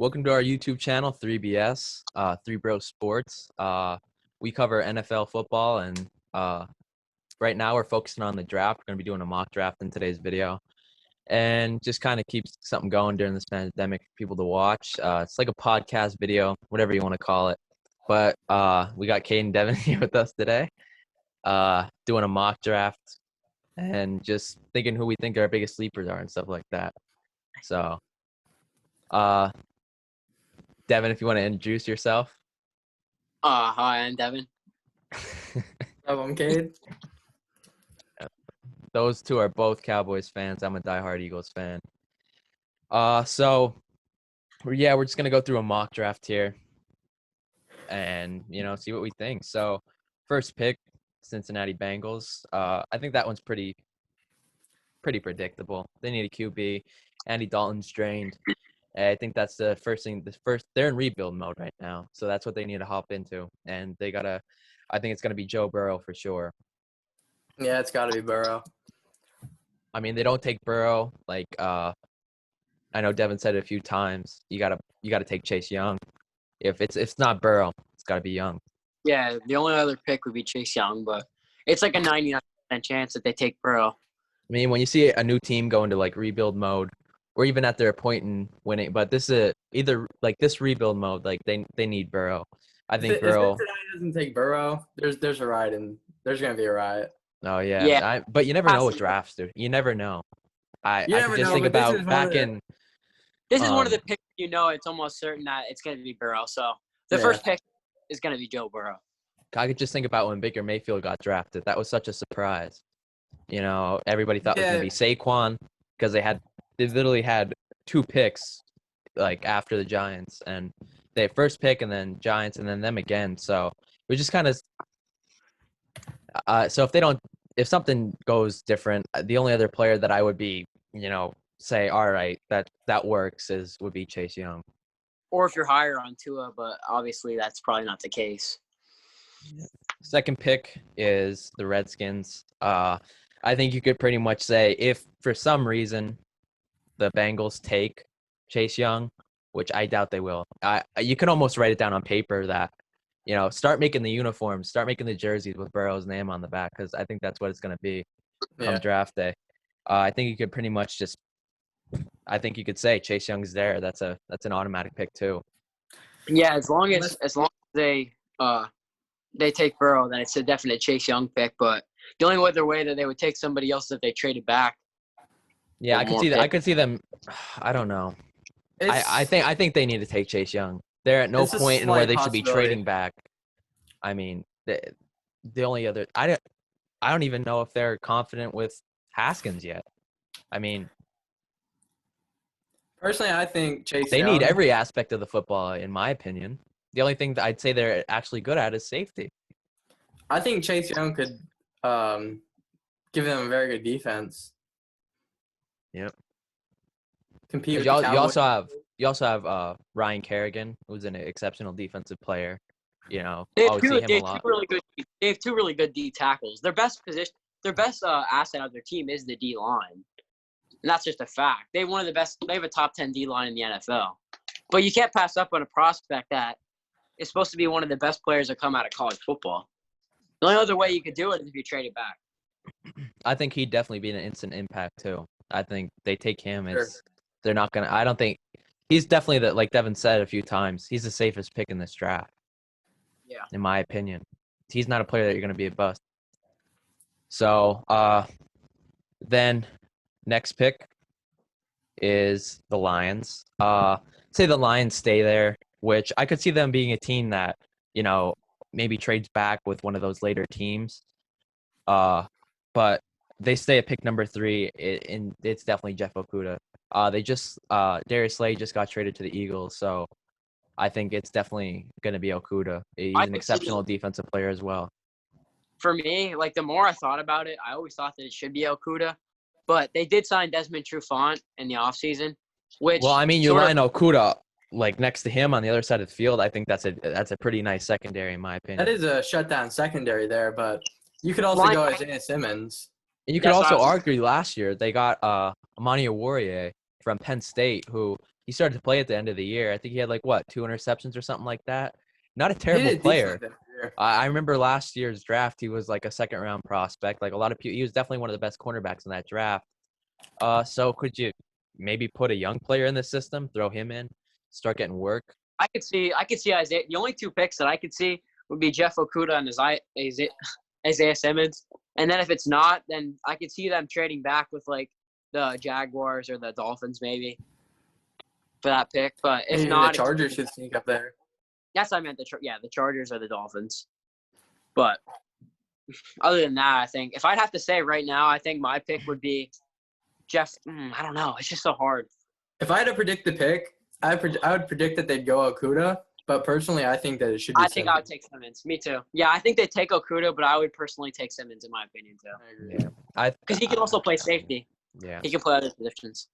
Welcome to our YouTube channel, 3BS, Three Bro Sports. We cover NFL football, and right now we're focusing on the draft. We're going to be doing a mock draft in today's video, and just kind of keeps something going during this pandemic for people to watch. It's like a podcast video, whatever you want to call it. But we got Caden Devin here with us today, doing a mock draft, and just thinking who we think our biggest sleepers are and stuff like that. So, Devin, if you want to introduce yourself. Hi, I'm Devin. I'm Cade. Those two are both Cowboys fans. I'm a diehard Eagles fan. So we're just gonna go through a mock draft here, and see what we think. So, first pick, Cincinnati Bengals. I think that one's pretty predictable. They need a QB. Andy Dalton's drained. I think that's the first thing. They're in rebuild mode right now, so that's what they need to hop into. And I think it's gonna be Joe Burrow for sure. Yeah, it's got to be Burrow. I mean, they don't take Burrow. Like, I know Devin said it a few times. You gotta take Chase Young. If it's not Burrow, it's gotta be Young. Yeah, the only other pick would be Chase Young, but it's like a 99% chance that they take Burrow. I mean, when you see a new team go into like rebuild mode, or even at their point in winning, but this is either like this rebuild mode, like they need Burrow. I think Burrow. If Cincinnati doesn't take Burrow, there's a riot, and there's gonna be a riot. Oh yeah. Yeah. But you never know with drafts, dude. You never know. I could just think about back in. This is one of the picks. It's almost certain that it's gonna be Burrow. So the first pick is gonna be Joe Burrow. I could just think about when Baker Mayfield got drafted. That was such a surprise. Everybody thought it was gonna be Saquon because they literally had two picks like after the Giants, and they had first pick and then Giants and then them again. So it was just kind of so if something goes different, the only other player that I would be, say, all right, that works would be Chase Young. Or if you're higher on Tua, but obviously that's probably not the case. Second pick is the Redskins. I think you could pretty much say if for some reason the Bengals take Chase Young, which I doubt they will. You can almost write it down on paper that, start making the uniforms, start making the jerseys with Burrow's name on the back, because I think that's what it's going to be come draft day. I think you could pretty much I think you could say Chase Young's there. That's an automatic pick too. Yeah, as long as they take Burrow, then it's a definite Chase Young pick. But the only other way that they would take somebody else if they traded back. Yeah, I could see that. I could see them. I don't know. I think they need to take Chase Young. They're at no point in where they should be trading back. I mean, the only other I don't even know if they're confident with Haskins yet. I mean, personally, I think Chase. They need every aspect of the football, in my opinion. The only thing that I'd say they're actually good at is safety. I think Chase Young could give them a very good defense. Yep. Compete with you also have Ryan Kerrigan, who's an exceptional defensive player. They have two really good D tackles. Their best asset of their team is the D line, and that's just a fact. They have a top 10 D line in the NFL, but you can't pass up on a prospect that is supposed to be one of the best players that come out of college football. The only other way you could do it is if you trade it back. I think he'd definitely be an instant impact too. I think they take him as Sure. They're not gonna. I don't think he's definitely like Devin said a few times. He's the safest pick in this draft. Yeah, in my opinion, he's not a player that you're gonna be a bust. So, then next pick is the Lions. Say the Lions stay there, which I could see them being a team that maybe trades back with one of those later teams. But they stay at pick number 3, and it's definitely Jeff Okudah. Darius Slay just got traded to the Eagles, so I think it's definitely going to be Okudah. He's an exceptional defensive player as well. For me, like the more I thought about it, I always thought that it should be Okudah, but they did sign Desmond Trufant in the offseason. Well, I mean, you line Okudah like next to him on the other side of the field. I think that's a pretty nice secondary in my opinion. That is a shutdown secondary there, but you could also go Isaiah Simmons. You could also argue last year they got Amani Oruwariye from Penn State, who He started to play at the end of the year. I think he had like 2 interceptions or something like that. Not a He terrible did player. decent that year. I remember last year's draft. He was like a second-round prospect. Like a lot of people, he was definitely one of the best cornerbacks in that draft. So could you maybe put a young player in the system, throw him in, start getting work? I could see Isaiah. The only 2 picks that I could see would be Jeff Okudah and Isaiah Simmons. And then if it's not, then I could see them trading back with like the Jaguars or the Dolphins maybe for that pick. But if Maybe not, the Chargers should sneak up there. that's what I meant. The Chargers or the Dolphins. But other than that, I think if I'd have to say right now, I think my pick would be Jeff. I don't know. It's just so hard. If I had to predict the pick, I would predict that they'd go Okuda. But personally, I think that it should be I think I would Simmons. take Simmons. Me too. Yeah, I think they take Okuda, but I would personally take Simmons in my opinion too. I agree. Yeah, Because he can also play safety. yeah. He can play other positions.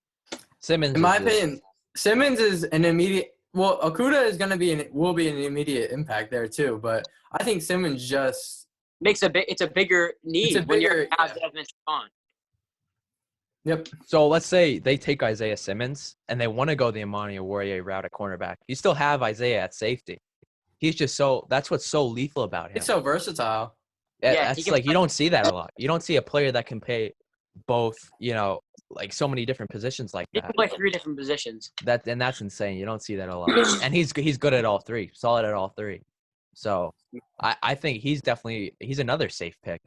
Simmons. In my is just- opinion, Simmons is an immediate. Well, Okuda is going to will be an immediate impact there too. But I think Simmons just. It's a bigger need when you're bigger- have yeah. Desmond Trufant. Yep. So let's say they take Isaiah Simmons and they want to go the Amani Warrior route at cornerback. You still have Isaiah at safety. He's just that's what's so lethal about him. It's so versatile. Yeah, he That's can like you play- don't see that a lot. You don't see a player that can play both, like so many different positions like He that. can play 3 different positions. That's insane. You don't see that a lot. And he's good at all 3. Solid at all 3. So I think he's another safe pick.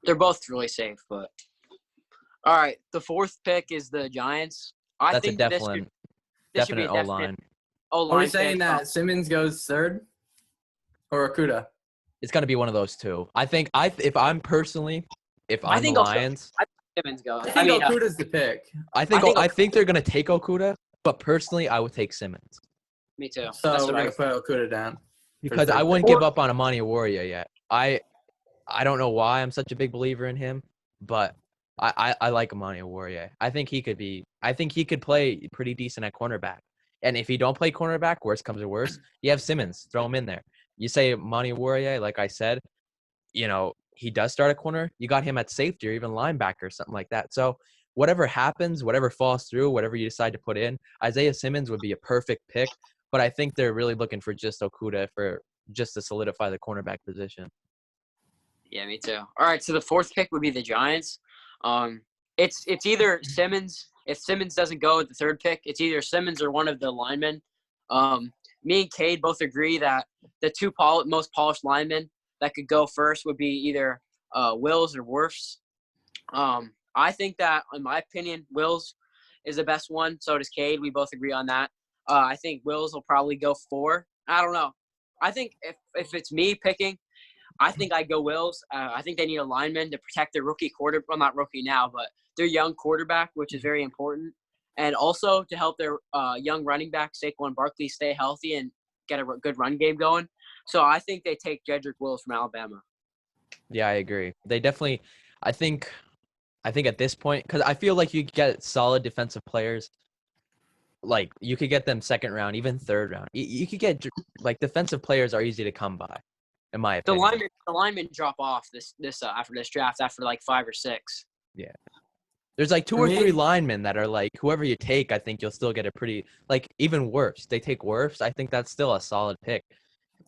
They're both really safe, but all right. The 4th pick is the Giants. I That's a think this definite should be a O line. O-line Are we pick. saying that Simmons goes third, or Okuda? It's gonna be one of those 2. I think if I'm the think also- Lions, Simmons goes. I think Okuda's the pick. I think I think they're gonna take Okuda, but personally I would take Simmons. Me too. So That's we're what I gonna put Okuda down. Because I wouldn't give up on Amani Warrior yet. I don't know why I'm such a big believer in him, but I like Amani Warrior. I think he could play pretty decent at cornerback. And if he don't play cornerback, worst comes to worst, you have Simmons. Throw him in there. You say Amani Warrior, like I said, he does start a corner. You got him at safety or even linebacker or something like that. So whatever happens, whatever falls through, whatever you decide to put in, Isaiah Simmons would be a perfect pick. But I think they're really looking for just Okuda just to solidify the cornerback position. Yeah, me too. All right, so the 4th pick would be the Giants. It's either Simmons. If Simmons doesn't go at the 3rd pick, it's either Simmons or one of the linemen. Me and Cade both agree that the 2 most polished linemen that could go first would be either Wills or Wirfs. I think that, in my opinion, Wills is the best one. So does Cade. We both agree on that. I think Wills will probably go 4. I don't know. I think if it's me picking, I think I'd go Wills. I think they need a lineman to protect their rookie quarterback. Well, not rookie now, but their young quarterback, which is very important. And also to help their young running back, Saquon Barkley, stay healthy and get a good run game going. So I think they take Jedrick Wills from Alabama. Yeah, I agree. They definitely – I think at this point – because I feel like you get solid defensive players. Like, you could get them 2nd round, even 3rd round. You could get – like, defensive players are easy to come by, in my The opinion. linemen drop off this after this draft after like 5 or 6. Yeah. There's like 2 or 3 linemen that are like, whoever you take, I think you'll still get a pretty – like, even Wirfs. They take Wirfs. I think that's still a solid pick.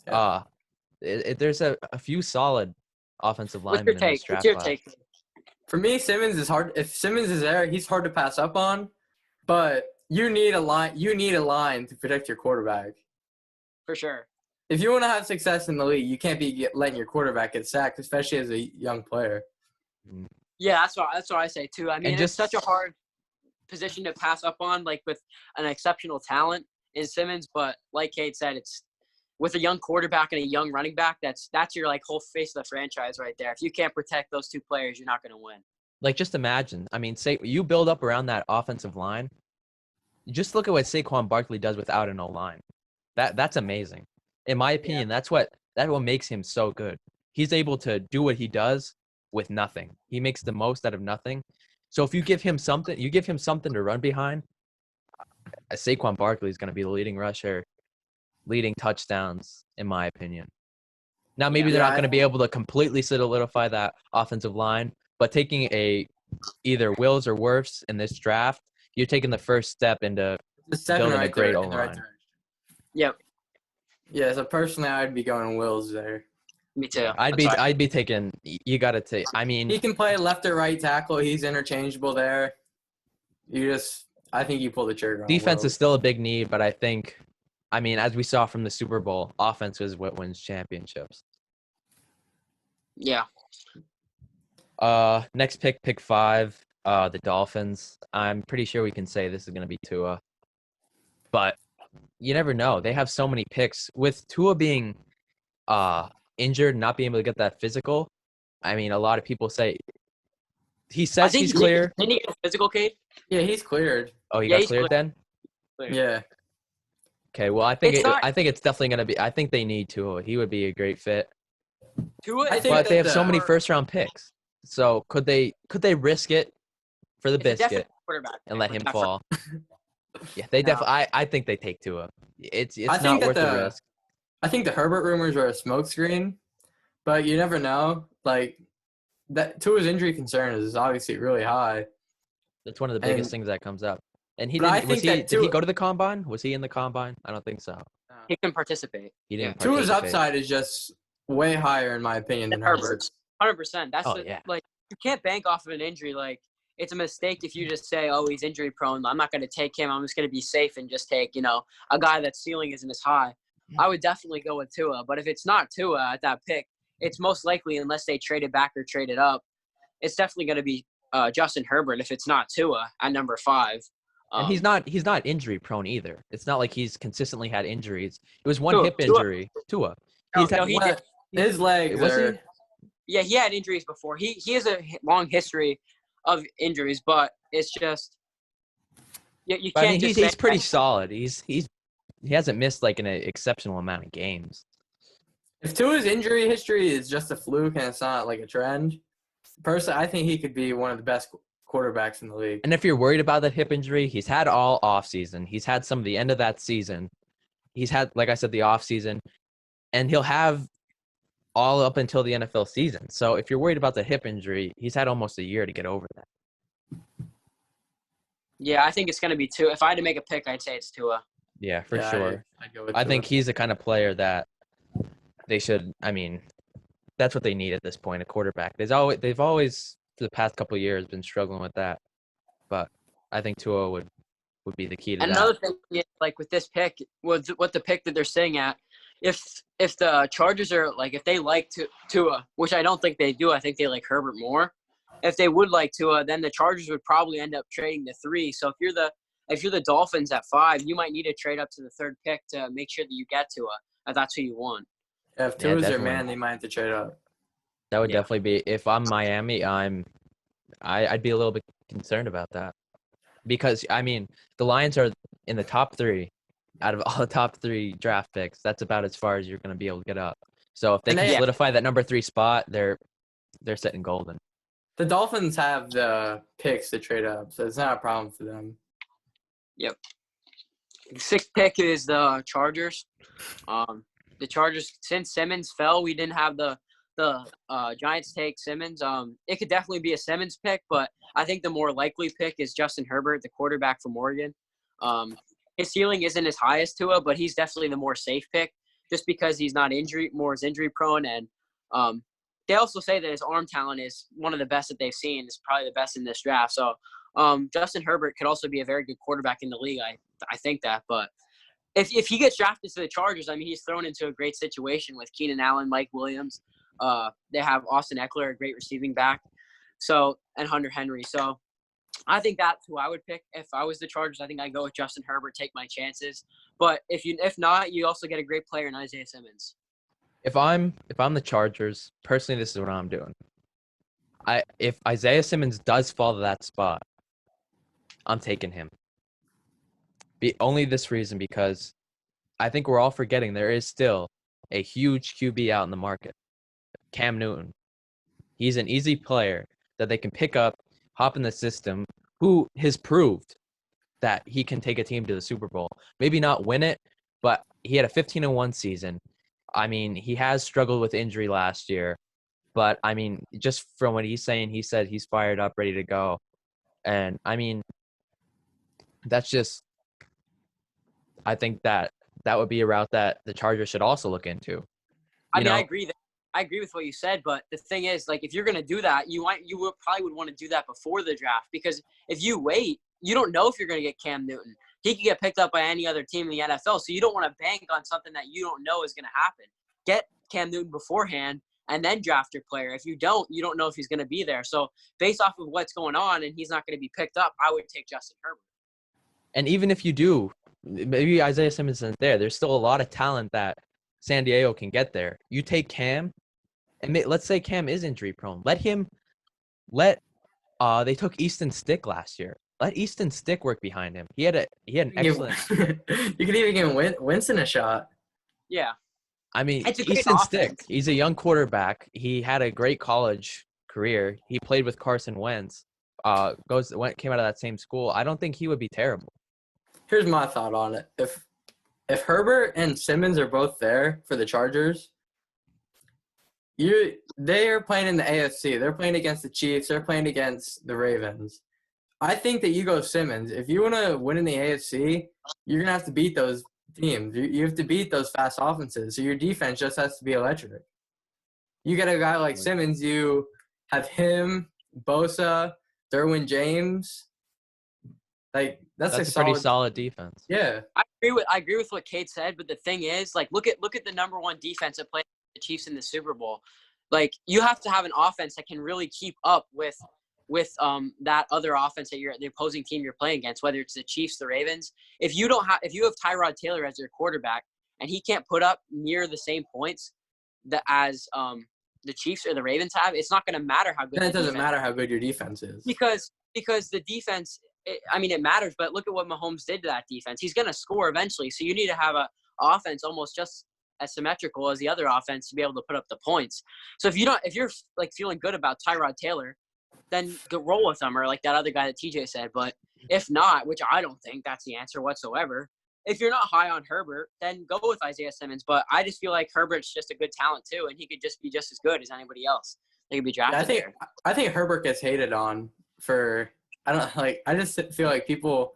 Yeah. There's a few solid offensive What's linemen your in this take? draft What's your class. take? For me, Simmons is hard. If Simmons is there, he's hard to pass up on. But you need a line. You need a line to protect your quarterback. For sure. If you want to have success in the league, you can't be letting your quarterback get sacked, especially as a young player. Yeah, that's what I say too. I mean, And it's just- such a hard position to pass up on, like with an exceptional talent in Simmons. But like Cade said, it's with a young quarterback and a young running back. That's your like whole face of the franchise right there. If you can't protect those 2 players, you're not going to win. Like, just imagine. I mean, say you build up around that offensive line. Just look at what Saquon Barkley does without an O-line. That's amazing. In my opinion, that's what makes him so good. He's able to do what he does with nothing. He makes the most out of nothing. So if you give him something to run behind, Saquon Barkley is going to be the leading rusher, leading touchdowns, in my opinion. Now, maybe they're not going to be able to completely solidify that offensive line, but taking either Wills or Wirfs in this draft, you're taking the first step into The 7 building a right great there in the right O-line. direction. Yep, Yeah, so personally, I'd be going Wills there. me too. I'd be taking. You got to take. I mean, He can play left or right tackle. He's interchangeable there. I think you pull the trigger on defense is Wills. still a big need, but I mean, as we saw from the Super Bowl, offense is what wins championships. Yeah, Next pick 5, the Dolphins. I'm pretty sure we can say this is going to be Tua, but you never know. They have so many picks with Tua being injured, not being able to get that physical. I mean, a lot of people say he I says think he's clear. Didn't he get physical, Kate? Yeah, he's cleared. Oh, he Yeah, got he's cleared then. Clear. Yeah. Okay, well, It's not- I think it's definitely going to be. I think they need Tua. He would be a great fit. Tua, I is think But that they have so many for- first-round picks. So could they risk it for the it's a definite biscuit quarterback and let pick, him but not for- fall? Yeah, they No. definitely. I think they take Tua. It's I not think that worth the risk. I think the Herbert rumors are a smokescreen, but you never know. Like that Tua's injury concern is obviously really high. That's one of the biggest and- things that comes up. And he But I didn't. Was think he? that Did he Tua- go to the combine? Was he in the combine? I don't think so. He can participate. He didn't. Tua's participate. upside is just way higher in my opinion than Herbert's. 100%. That's Oh, the, yeah. like you can't bank off of an injury. Like it's a mistake if you just say, "Oh, he's injury prone. I'm not going to take him. I'm just going to be safe and just take a guy that's ceiling isn't as high." I would definitely go with Tua. But if it's not Tua at that pick, it's most likely unless they traded back or traded up, it's definitely going to be Justin Herbert. If it's not Tua at number 5. And he's not injury prone either. It's not like he's consistently had injuries. It was one Tua- hip Tua- injury. Tua. He's had he one- did. His legs Was are. he? Yeah, he had injuries before. He has a long history of injuries, but it's just you But can't. I mean, just he's say- pretty solid. He hasn't missed like an exceptional amount of games. If Tua's injury history is just a fluke and it's not like a trend, personally, I think he could be one of the best quarterbacks in the league. And if you're worried about that hip injury, he's had all offseason. He's had some of the end of that season. He's had, like I said, the offseason. And he'll have all up until the NFL season. So if you're worried about the hip injury, he's had almost a year to get over that. Yeah, I think it's going to be Tua. If I had to make a pick, I'd say it's Tua. Yeah, for Yeah, sure. I'd go with I Tua. think he's the kind of player that they should. I mean, that's what they need at this point, a quarterback. They've always for the past couple of years been struggling with that, but I think Tua would be the key to And that. another thing, like with this pick, what the pick that they're sitting at, if the Chargers are like if they like Tua, which I don't think they do, I think they like Herbert more. If they would like Tua, then the Chargers would probably end up trading to 3. So if you're the Dolphins at 5, you might need to trade up to the 3rd pick to make sure that you get Tua. If that's who you want. Yeah, if Yeah, Tua's their definitely. man, they might have to trade up. That would Yeah. definitely be if I'm Miami. I'd be a little bit concerned about that because I mean the Lions are in the top 3 out of all the top 3 draft picks. That's about as far as you're going to be able to get up. So if they And can they- solidify that number 3 spot, they're sitting golden. The Dolphins have the picks to trade up, so it's not a problem for them. The 6th pick is the Chargers. The Chargers, since Simmons fell, we didn't have the Giants take Simmons. It could definitely be a Simmons pick, but I think the more likely pick is Justin Herbert, the quarterback from Oregon. His ceiling isn't as high as Tua, but he's definitely the more safe pick just because he's not injury prone. And they also say that his arm talent is one of the best that they've seen. It's probably the best in this draft. So Justin Herbert could also be a very good quarterback in the league. I think that, but if he gets drafted to the Chargers, I mean, he's thrown into a great situation with Keenan Allen, Mike Williams. They have Austin Eckler, a great receiving back, and Hunter Henry. So I think that's who I would pick if I was the Chargers. I think I'd go with Justin Herbert, take my chances. But if not, you also get a great player in Isaiah Simmons. If I'm the Chargers, personally, this is what I'm doing. If Isaiah Simmons does fall to that spot, I'm taking him. Only this reason because I think we're all forgetting there is still a huge QB out in the market. Cam Newton. He's an easy player that they can pick up, hop in the system, who has proved that he can take a team to the Super Bowl. Maybe not win it, but he had a 15-1 season. I mean, he has struggled with injury last year, but I mean, just from what he's saying, he said he's fired up, ready to go. And I mean, that's just I think that would be a route that the Chargers should also look into. I mean, I agree with what you said, but the thing is, like, if you're going to do that, you probably would want to do that before the draft, because if you wait, you don't know if you're going to get Cam Newton. He could get picked up by any other team in the NFL, so you don't want to bank on something that you don't know is going to happen. Get Cam Newton beforehand and then draft your player. If you don't know if he's going to be there. So based off of what's going on and he's not going to be picked up, I would take Justin Herbert. And even if you do, maybe Isaiah Simmons isn't there. There's still a lot of talent that San Diego can get there. You take Cam, and let's say Cam is injury prone. They took Easton Stick last year. Let Easton Stick work behind him. He had an excellent. You could even give Winston a shot. Yeah. I mean, It's a great Easton offense. Stick. He's a young quarterback. He had a great college career. He played with Carson Wentz. Came out of that same school. I don't think he would be terrible. Here's my thought on it. If Herbert and Simmons are both there for the Chargers, they are playing in the AFC. They're playing against the Chiefs. They're playing against the Ravens. I think that you go Simmons. If you want to win in the AFC, you're going to have to beat those teams. You have to beat those fast offenses. So your defense just has to be electric. You get a guy like Simmons, you have him, Bosa, Derwin James. Like that's a pretty solid defense. Yeah. I agree with what Kate said, but the thing is, like, look at the number one defense that played the Chiefs in the Super Bowl. Like, you have to have an offense that can really keep up with that other offense that the opposing team you're playing against, whether it's the Chiefs, the Ravens. If you have Tyrod Taylor as your quarterback and he can't put up near the same points as the Chiefs or the Ravens have, it's not going to matter how good. Then it doesn't matter how good your defense is. Because the defense, it matters, but look at what Mahomes did to that defense. He's going to score eventually, so you need to have a offense almost just as symmetrical as the other offense to be able to put up the points. So if you're like feeling good about Tyrod Taylor, then go roll with him, or like that other guy that TJ said. But if not, which I don't think that's the answer whatsoever, if you're not high on Herbert, then go with Isaiah Simmons. But I just feel like Herbert's just a good talent too, and he could just be just as good as anybody else. They could be drafted. I think Herbert gets hated on for I just feel like people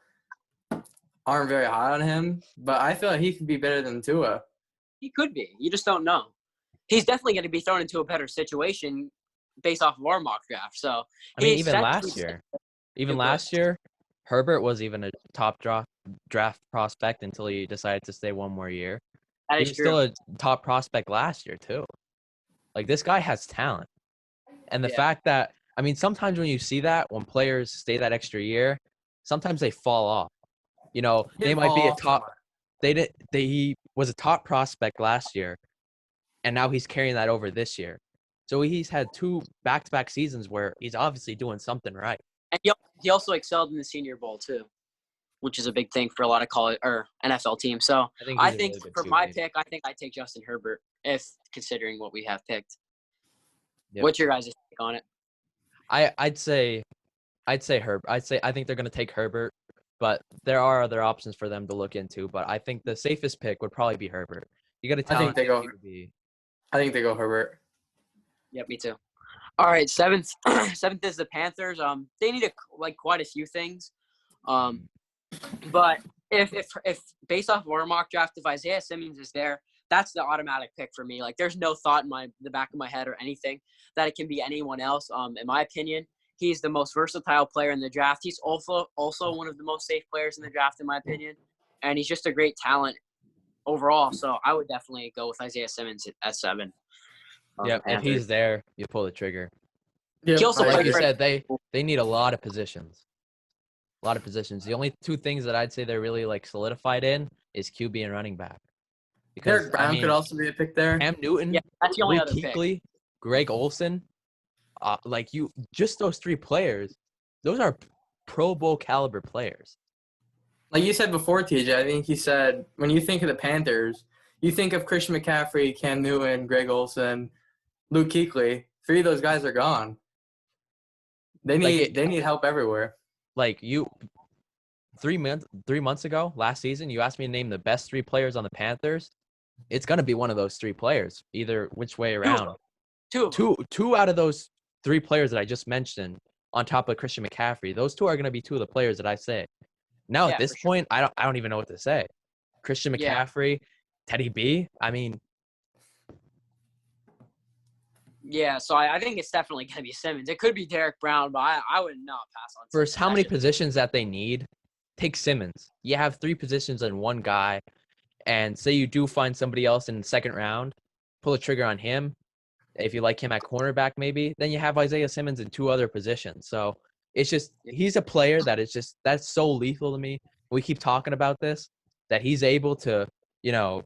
aren't very high on him, but I feel like he could be better than Tua. He could be. You just don't know. He's definitely going to be thrown into a better situation based off of our mock draft. So I mean, even last year, Herbert was even a top draft prospect until he decided to stay one more year. That He is was true. still a top prospect last year too. Like, this guy has talent, and the fact that sometimes when you see that, when players stay that extra year, sometimes they fall off. They might be a top. He was a top prospect last year, and now he's carrying that over this year. So he's had 2 back-to-back seasons where he's obviously doing something right. And he also excelled in the Senior Bowl too, which is a big thing for a lot of college or NFL teams. So I think for my pick, I think I take Justin Herbert, if considering what we have picked. Yep. What's your guys' take on it? I'd say Herbert. I think they're going to take Herbert, but there are other options for them to look into. But I think the safest pick would probably be Herbert. You got to tell. I think they go Herbert. Yep, me too. All right, seventh is the Panthers. They need quite a few things. But if based off of our mock draft, if Isaiah Simmons is there, that's the automatic pick for me. Like, there's no thought in the back of my head or anything that it can be anyone else. In my opinion, he's the most versatile player in the draft. He's also one of the most safe players in the draft, in my opinion, and he's just a great talent overall. So I would definitely go with Isaiah Simmons at 7. Yeah, if he's there, you pull the trigger. Yep. He also like you said, they need a lot of positions. The only 2 things that I'd say they're really solidified in is QB and running back. Because Derek Brown could also be a pick there. Cam Newton, that's the only Luke other Kuechly, pick. Greg Olsen, just those 3 players, those are Pro Bowl caliber players. Like you said before, TJ, I think you said when you think of the Panthers, you think of Christian McCaffrey, Cam Newton, Greg Olsen, Luke Kuechly. 3 of those guys are gone. They need help everywhere. 3 months ago, last season, you asked me to name the best 3 players on the Panthers. It's going to be one of those 3 players, either which way around. Two out of those 3 players that I just mentioned, on top of Christian McCaffrey, those 2 are going to be 2 of the players that I say. Now Yeah, at this for sure. point, I don't even know what to say. Christian Yeah. McCaffrey, Teddy B. I mean, Yeah, so I think it's definitely going to be Simmons. It could be Derek Brown, but I would not pass on for Simmons. how That's many just, positions that they need, take Simmons. You have 3 positions in one guy, and say you do find somebody else in the second round, pull a trigger on him. If you like him at cornerback, maybe then you have Isaiah Simmons in 2 other positions. So it's just he's a player that is just that's so lethal to me. We keep talking about this that he's able to, you know,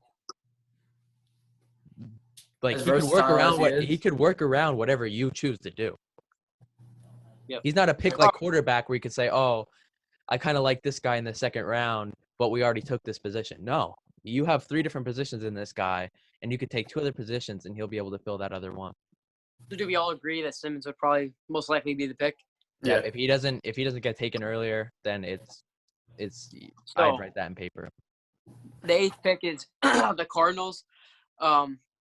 like As he could work versatile as around he what he is. could work around whatever you choose to do. yep. He's not a pick like quarterback where you could say, "Oh, I kind of like this guy in the second round, but we already took this position." No, you have 3 different positions in this guy, and you could take 2 other positions, and he'll be able to fill that other one. So do we all agree that Simmons would probably most likely be the pick? Yeah, Yeah. if he doesn't get taken earlier, then it's So I'd write that in paper. the 8th pick is the Cardinals.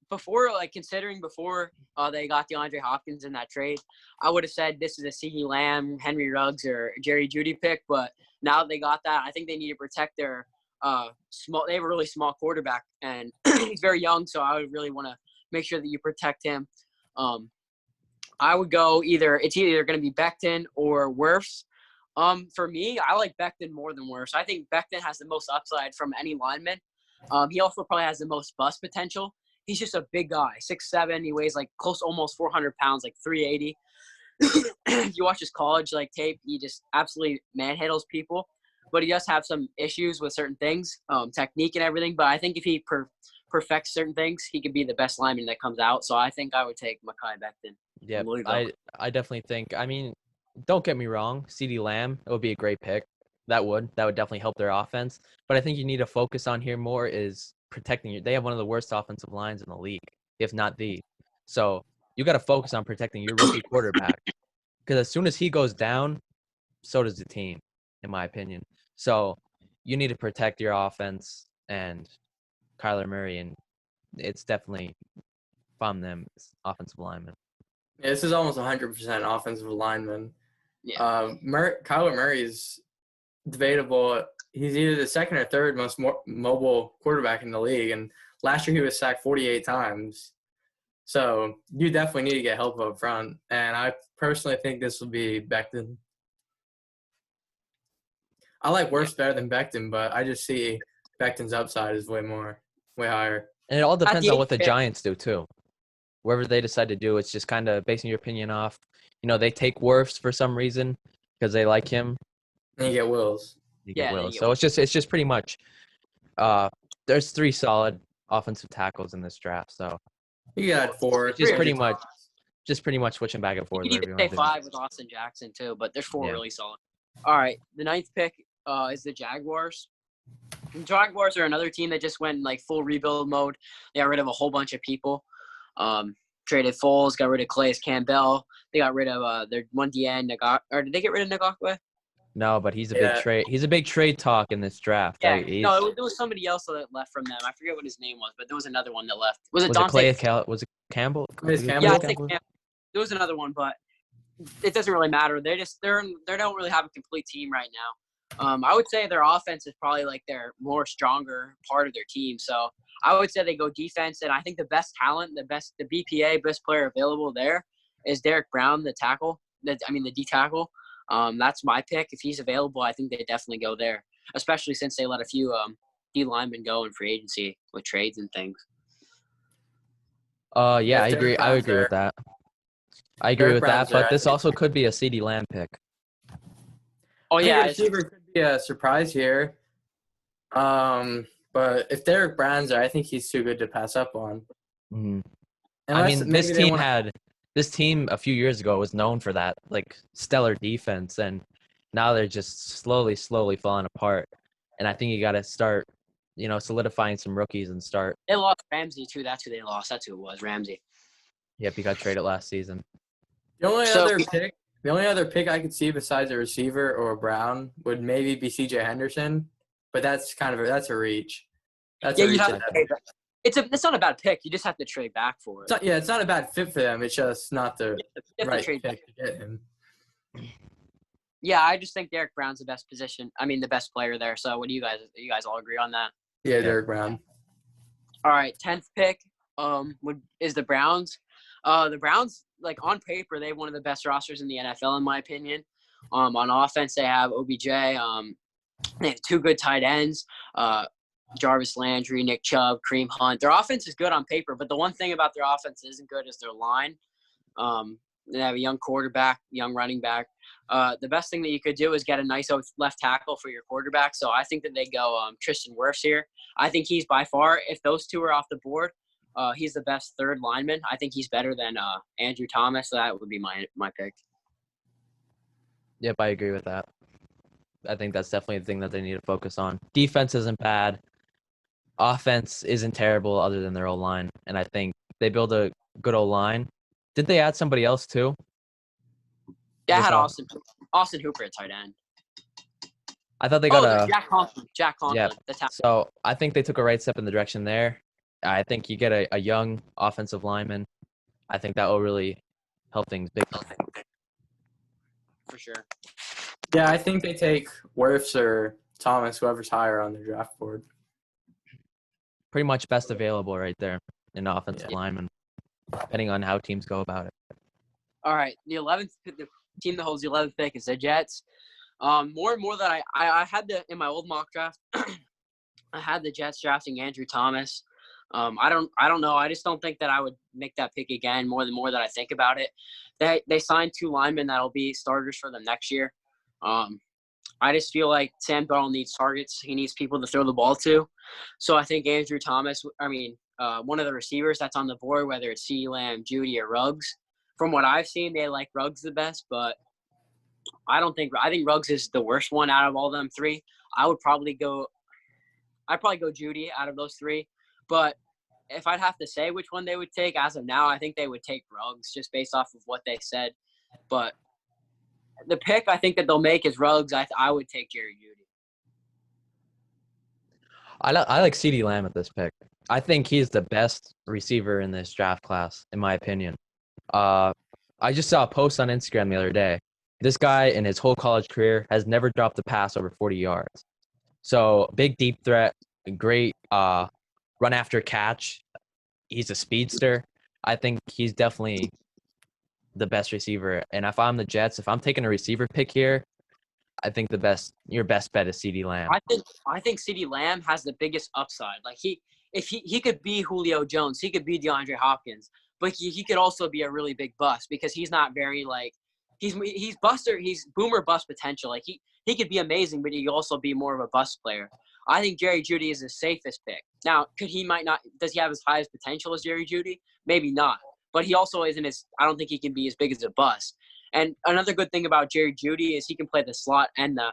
Before they got DeAndre Hopkins in that trade, I would have said this is a CeeDee Lamb, Henry Ruggs, or Jerry Jeudy pick. But now that they got that, I think they need to protect their small. They have a really small quarterback, and he's very young, so I would really want to make sure that you protect him. I would go it's either going to be Becton or Wirfs. For me, I like Becton more than Wirfs. I think Becton has the most upside from any lineman. He also probably has the most bust potential. He's just a big guy, 6'7". He weighs like close to almost 400 pounds, like 380. If you watch his college tape, he just absolutely manhandles people. But he does have some issues with certain things, technique and everything. But I think if he perfects certain things, he could be the best lineman that comes out. So I think I would take Mekhi Becton. Yeah, Louisville. I definitely think. I mean, don't get me wrong, CeeDee Lamb, it would be a great pick. That would definitely help their offense. But I think you need to focus on here more is protecting your. They have one of the worst offensive lines in the league, if not the. So you got to focus on protecting your rookie quarterback, because as soon as he goes down, so does the team, in my opinion. So you need to protect your offense and Kyler Murray, and it's definitely from them offensive linemen. Yeah, this is almost 100% offensive lineman. Yeah. Kyler Murray is debatable. He's either the second or third most mobile quarterback in the league, and last year he was sacked 48 times. So you definitely need to get help up front, and I personally think this will be Becton. I like Wirfs better than Becton, but I just see Becton's upside is way higher. And it all depends on what the pick. Giants do too. Whatever they decide to do, it's just kind of basing your opinion off. You know, they take Wirfs for some reason because they like him. And you get Wills. You get Yeah, Wills. you So get it's just pretty much. There's 3 solid offensive tackles in this draft. So You got 4. It's just three pretty of the much- top. just pretty much switching back and forth. You Whatever could you say want to do. 5 with Austin Jackson too, but there's 4 Yeah. really solid. All right, the 9th pick is the Jaguars. The Jaguars are another team that just went full rebuild mode. They got rid of a whole bunch of people. Traded Foles, got rid of Calais Campbell. They got rid of their one DN, or did they get rid of Ngakwe? No, but he's a Yeah. big trade. He's a big trade talk in this draft. Yeah, He's- no, there was somebody else that left from them. I forget what his name was, but there was another one that left. Was it was it Dante? was it Campbell? Calais Campbell? Yeah, I Campbell? think Campbell. There was another one, but it doesn't really matter. They don't really have a complete team right now. I would say their offense is probably their more stronger part of their team. So I would say they go defense, and I think the best talent, the BPA best player available there is Derek Brown, the tackle. The D tackle. That's my pick. If he's available, I think they definitely go there, especially since they let a few D linemen go in free agency with trades and things. Yeah, Yeah, I agree. Derek I Brown's agree with there. that. I agree Derek with Brown's that. there, But I this think. also could be a CeeDee Lamb pick. Oh I think yeah, a receiver could be a surprise here. But if Derek Brown's there, I think he's too good to pass up on. Mhm. Unless this maybe they team wanna- this team a few years ago was known for that stellar defense, and now they're just slowly falling apart. And I think you got to start, solidifying some rookies and start. they lost Ramsey too. That's who they lost. That's who it was, Ramsey. Yep, he got traded last season. The only So- other pick I could see besides a receiver or a Brown would maybe be CJ Henderson, but that's a reach. That's Yeah, a you reach. have at to that trade point. back. It's not a bad pick. You just have to trade back for it. It's not a bad fit for them. It's just not the You have to right trade back. pick to get him. Yeah, I just think Derek Brown's the best the best player there. So what do you guys all agree on that? Yeah, Derek Brown. All right, 10th pick is the Browns. The Browns, like, on paper, they have one of the best rosters in the NFL, in my opinion. On offense, they have OBJ. They have 2 good tight ends, Jarvis Landry, Nick Chubb, Kareem Hunt. Their offense is good on paper, but the one thing about their offense that isn't good is their line. They have a young quarterback, young running back. The best thing that you could do is get a nice left tackle for your quarterback. So I think that they go Tristan Wirfs here. I think he's by far, if those 2 are off the board, he's the best third lineman. I think he's better than Andrew Thomas. So that would be my pick. Yep, I agree with that. I think that's definitely the thing that they need to focus on. Defense isn't bad. Offense isn't terrible other than their O-line. And I think they build a good O-line. Did they add somebody else too? Yeah, I had Austin Hooper at tight end. I thought they got Jack Conklin. Yeah. So I think they took a right step in the direction there. I think you get a young offensive lineman. I think that will really help things big. For sure. Yeah, I think they take Wirfs or Thomas, whoever's higher on the draft board. Pretty much best available right there in offensive lineman, depending on how teams go about it. All right, the team that holds the 11th pick is the Jets. More and more that I had in my old mock draft, I had the Jets drafting Andrew Thomas. I don't know. I just don't think that I would make that pick again. More that I think about it, they signed 2 linemen that'll be starters for them next year. I just feel like Sam Darnold needs targets. He needs people to throw the ball to. So I think Andrew Thomas. One of the receivers that's on the board, whether it's CeeDee Lamb, Judy, or Ruggs. From what I've seen, they like Ruggs the best, but I think Ruggs is the worst one out of all them 3. I'd probably go Judy out of those 3. But if I'd have to say which one they would take as of now, I think they would take Ruggs just based off of what they said. But the pick I think that they'll make is Ruggs. I would take Jerry Judy. I like CeeDee Lamb at this pick. I think he's the best receiver in this draft class, in my opinion. I just saw a post on Instagram the other day. This guy in his whole college career has never dropped a pass over 40 yards. So big deep threat, great run after catch. He's a speedster. I think he's definitely the best receiver. And if I'm the Jets, if I'm taking a receiver pick here, I think your best bet is CeeDee Lamb. I think CeeDee Lamb has the biggest upside. Like if he could be Julio Jones, he could be DeAndre Hopkins, but he could also be a really big bust because he's not very like he's boomer bust potential. Like he could be amazing, but he could also be more of a bust player. I think Jerry Jeudy is the safest pick. Now, does he have as high as potential as Jerry Jeudy? Maybe not. But he also isn't I don't think he can be as big as a bust. And another good thing about Jerry Jeudy is he can play the slot and the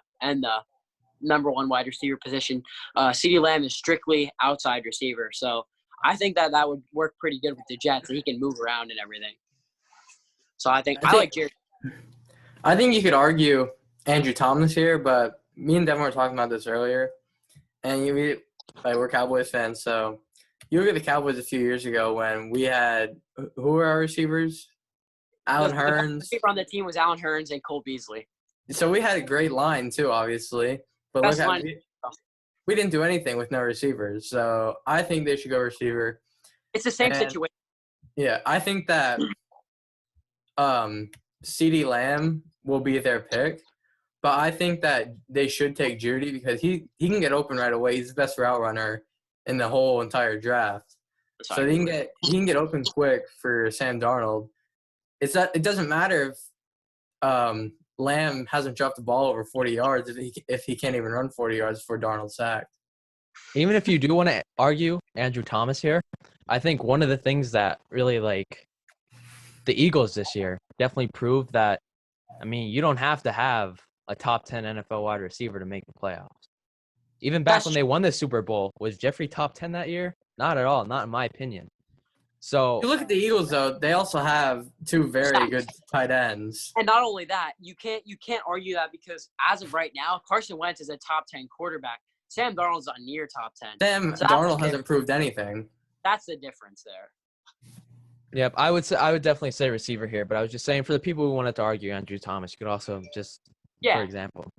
number 1 wide receiver position. CeeDee Lamb is strictly outside receiver. So I think that would work pretty good with the Jets. He can move around and everything. So I like Jerry. I think you could argue Andrew Thomas here, but me and Devin were talking about this earlier. And we're Cowboys fans, so you look at the Cowboys a few years ago when we had who were our receivers? Alan Hearns. The receiver on the team was Alan Hearns and Cole Beasley. So we had a great line too, obviously. But we didn't do anything with no receivers. So I think they should go receiver. It's the same situation. Yeah, I think that CeeDee Lamb will be their pick. But I think that they should take Jeudy because he can get open right away. He's the best route runner in the whole entire draft. So he can get open quick for Sam Darnold. It doesn't matter if Lamb hasn't dropped the ball over 40 yards if he can't even run 40 yards before Darnold sacked. Even if you do want to argue Andrew Thomas here, I think one of the things that really the Eagles this year definitely proved that, you don't have to have a top 10 NFL wide receiver to make the playoffs. Even back when they won the Super Bowl, was Jeffrey top 10 that year? Not at all, not in my opinion. So you look at the Eagles though; they also have 2 very good tight ends. And not only that, you can't argue that because as of right now, Carson Wentz is a top 10 quarterback. Sam Darnold's a near top 10. Darnold hasn't proved anything. That's the difference there. Yep, I would definitely say receiver here, but I was just saying for the people who wanted to argue Andrew Thomas, you could also just Yeah, for example.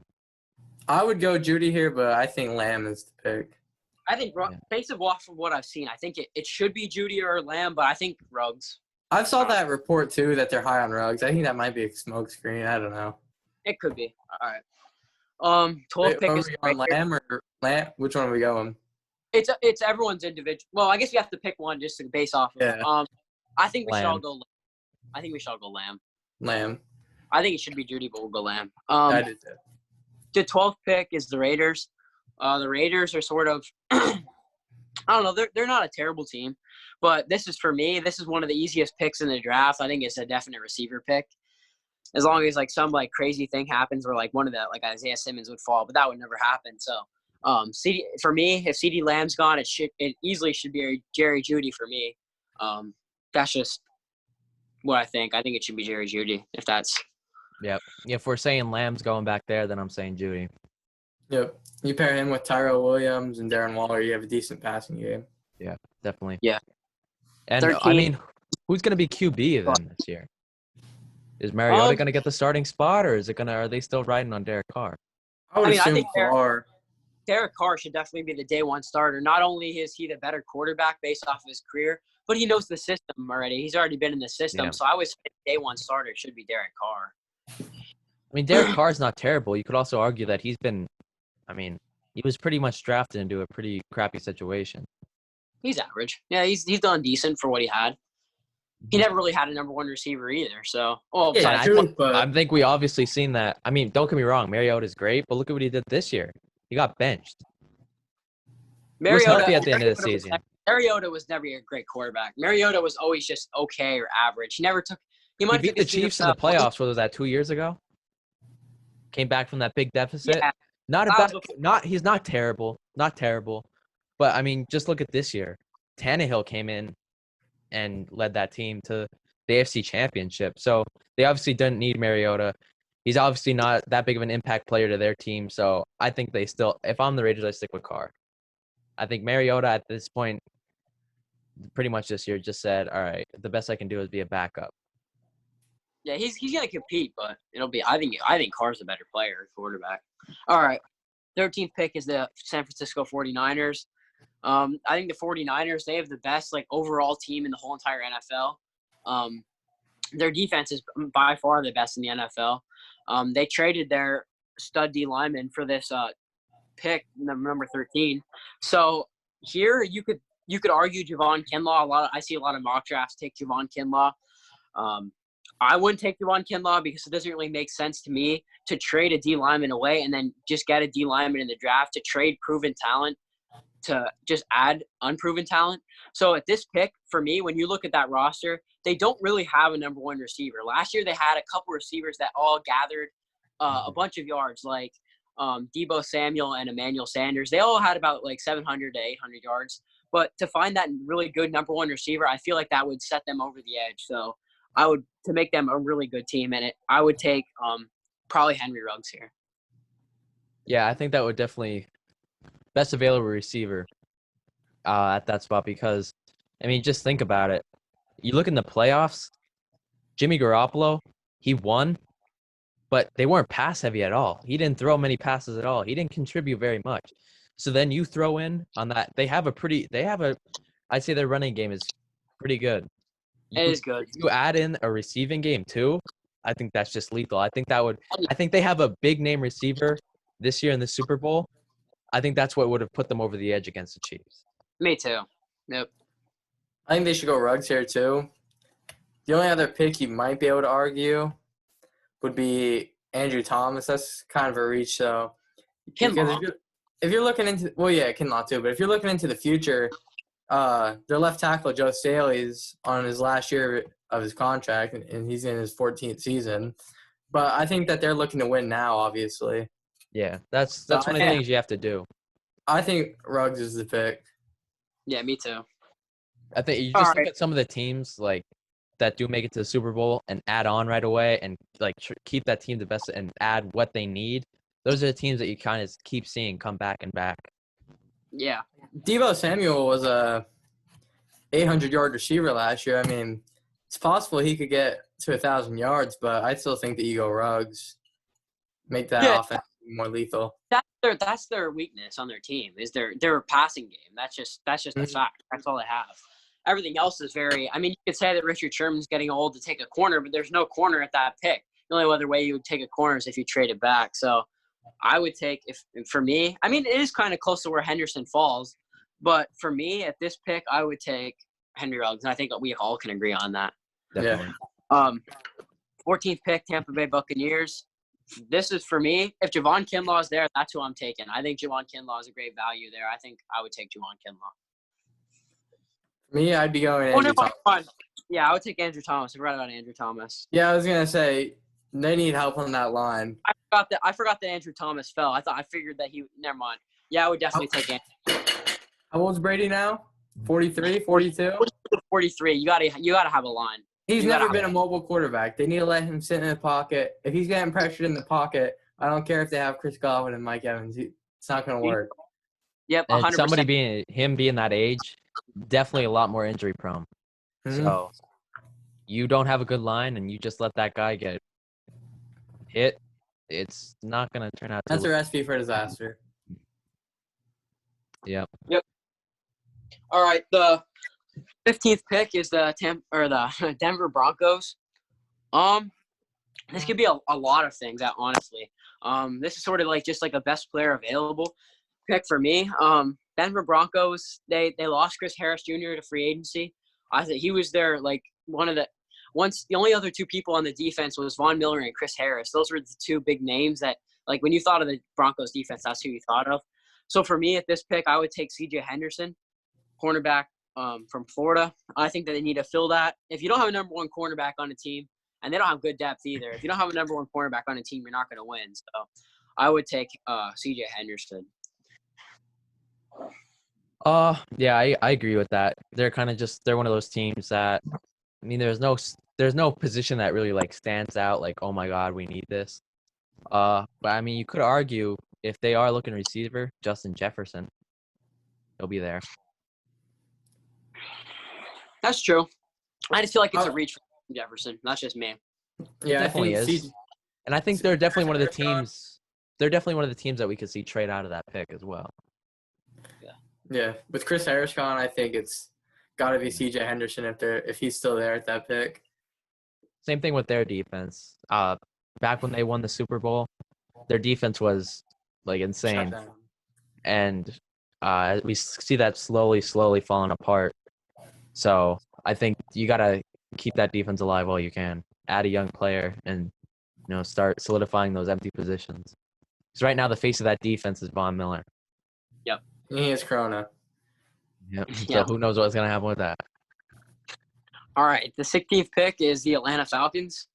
I would go Judy here, but I think Lamb is the pick. I think Yeah. based off of what I've seen, I think it should be Judy or Lamb, but I think Ruggs. I saw that report too that they're high on Ruggs. I think that might be a smokescreen. I don't know. It could be. All right. 12th Wait, pick are is we on Lamb or Lamb? Which one are we going? it's everyone's individual. Well, I guess you have to pick one just to base off of. Yeah. I think we should all Lamb. go. I think we should all go Lamb. Lamb. I think it should be Judy, but we'll go Lamb. I did too. The 12th pick is the Raiders. The Raiders are sort of, I don't know, they're not a terrible team, but this is, for me, this is one of the easiest picks in the draft. I think it's a definite receiver pick. As long as, like, some, like, crazy thing happens where, like, one of the, like, Isaiah Simmons would fall, but that would never happen. So, for me, if CeeDee Lamb's gone, it easily should be Jerry Jeudy for me. That's just what I think. I think it should be Jerry Jeudy, if that's – Yep. If we're saying Lamb's going back there, then I'm saying Judy. Yep. You pair him with Tyrell Williams and Darren Waller, you have a decent passing game. Definitely. Yeah. And 13. I mean, who's going to be QB then this year? Is Mariota going to get the starting spot, or are they still riding on Derek Carr? I would I mean, I assume think Carr. Derek Carr should definitely be the day one starter. Not only is he the better quarterback based off of his career, but he knows the system already. He's already been in the system. Yeah. So I would say day one starter should be Derek Carr. I mean, Derek Carr's not terrible. You could also argue that he was pretty much drafted into a pretty crappy situation. He's average. Yeah, he's done decent for what he had. He never really had a number one receiver either. So, Yeah, I true, think, but I think we obviously seen that. I mean, don't get me wrong, Mariota's great, but look at what he did this year. He got benched. He was healthy at the end of the season. Mariota was never a great quarterback. Mariota was always just okay or average. He He beat the Chiefs in the playoffs. What was that, 2 years ago? Came back from that big deficit. Yeah, He's not terrible. Not terrible. But I mean, just look at this year. Tannehill came in and led that team to the AFC Championship. So they obviously didn't need Mariota. He's obviously not that big of an impact player to their team. So I think they still, if I'm the Raiders, I stick with Carr. I think Mariota at this point, pretty much this year, just said, all right, the best I can do is be a backup. Yeah, he's gonna compete, but it'll be. I think Carr's a better player, quarterback. All right, 13th pick is the San Francisco 49ers. I think the 49ers, they have the best overall team in the whole entire NFL. Their defense is by far the best in the NFL. They traded their stud D lineman for this pick, number 13. So here you could argue Javon Kinlaw. I see a lot of mock drafts take Javon Kinlaw. I wouldn't take Javon Kinlaw because it doesn't really make sense to me to trade a D lineman away and then just get a D lineman in the draft to trade proven talent to just add unproven talent. So at this pick, for me, when you look at that roster, they don't really have a number one receiver. Last year, they had a couple receivers that all gathered a bunch of yards, like Deebo Samuel and Emmanuel Sanders. They all had about 700 to 800 yards. But to find that really good number one receiver, I feel like that would set them over the edge. So to make them a really good team in it, I would take probably Henry Ruggs here. Yeah, I think that would definitely best available receiver at that spot because, I mean, just think about it. You look in the playoffs, Jimmy Garoppolo, he won, but they weren't pass heavy at all. He didn't throw many passes at all. He didn't contribute very much. So then you throw in on that. I'd say their running game is pretty good. It is good. You add in a receiving game too, I think that's just lethal. I think they have a big name receiver this year in the Super Bowl. I think that's what would have put them over the edge against the Chiefs. Me too. Yep. I think they should go Ruggs here too. The only other pick you might be able to argue would be Andrew Thomas. That's kind of a reach, though. Kinlaw. If you're looking into – well, yeah, Kinlaw too. But if you're looking into the future, their left tackle, Joe Staley's on his last year of his contract, and he's in his 14th season. But I think that they're looking to win now, obviously. Yeah, that's one of the things you have to do. I think Ruggs is the pick. Yeah, me too. I think you just look at some of the teams that do make it to the Super Bowl and add on right away and keep that team the best and add what they need. Those are the teams that you kind of keep seeing come back and back. Yeah. Deebo Samuel was a 800-yard receiver last year. I mean, it's possible he could get to 1,000 yards, but I still think that you go Ruggs. make that Yeah. offense more lethal. That's their weakness on their team is their passing game. That's just a Mhm. fact. That's all they have. Everything else is very. I mean, you could say that Richard Sherman's getting old to take a corner, but there's no corner at that pick. The only other way you would take a corner is if you trade it back. So I would take for me. I mean, it is kind of close to where Henderson falls, but for me at this pick, I would take Henry Ruggs, and I think we all can agree on that. Definitely. 14th pick, Tampa Bay Buccaneers. This is for me. If Javon Kinlaw is there, that's who I'm taking. I think Javon Kinlaw is a great value there. I think I would take Javon Kinlaw. Me, I'd be going Oh, Andrew no, Thomas. yeah, I would take Andrew Thomas. I forgot about Andrew Thomas. Yeah, I was gonna say they need help on that line. I forgot that Andrew Thomas fell. I figured that he. Never mind. Yeah, I would definitely take Andrew. How old's Brady now? 43, 42? 43. You gotta have a line. He's You gotta never been have- a mobile quarterback. They need to let him sit in the pocket. If he's getting pressured in the pocket, I don't care if they have Chris Godwin and Mike Evans. It's not gonna work. Yep, And 100%. somebody being that age, definitely a lot more injury prone. Mhm. So you don't have a good line and you just let that guy get hit, it's not gonna turn out That's a to recipe for disaster. Yep. All right, the 15th pick is the Denver Broncos. This could be a lot of things. Honestly, this is sort of like just like a best player available pick for me. Denver Broncos. They lost Chris Harris Jr. to free agency. I think he was their like the only other two people on the defense was Von Miller and Chris Harris. Those were the two big names that like when you thought of the Broncos defense, that's who you thought of. So for me at this pick, I would take C.J. Henderson, cornerback from Florida. I think that they need to fill that. If you don't have a number one cornerback on a team, and they don't have good depth either, if you don't have a number one cornerback on a team, you're not going to win. So I would take C.J. Henderson. Yeah, I agree with that. They're kind of they're one of those teams that, I mean, there's no position that really like stands out like, oh my God, we need this. But I mean, you could argue if they are looking receiver, Justin Jefferson, he'll be there. That's true. I just feel like it's a reach for Jefferson. That's just me. Yeah, Definitely I think is. And I think they're definitely one of the teams. They're definitely one of the teams that we could see trade out of that pick as well. Yeah, with Chris Harris gone, I think it's got to be C.J. Henderson if he's still there at that pick. Same thing with their defense. Back when they won the Super Bowl, their defense was like insane, Shut down. and we see that slowly falling apart. So I think you gotta keep that defense alive while you can. Add a young player and start solidifying those empty positions. Because right now the face of that defense is Von Miller. He is Corona. Yep. So Yeah. who knows what's gonna happen with that? All right, the 16th pick is the Atlanta Falcons.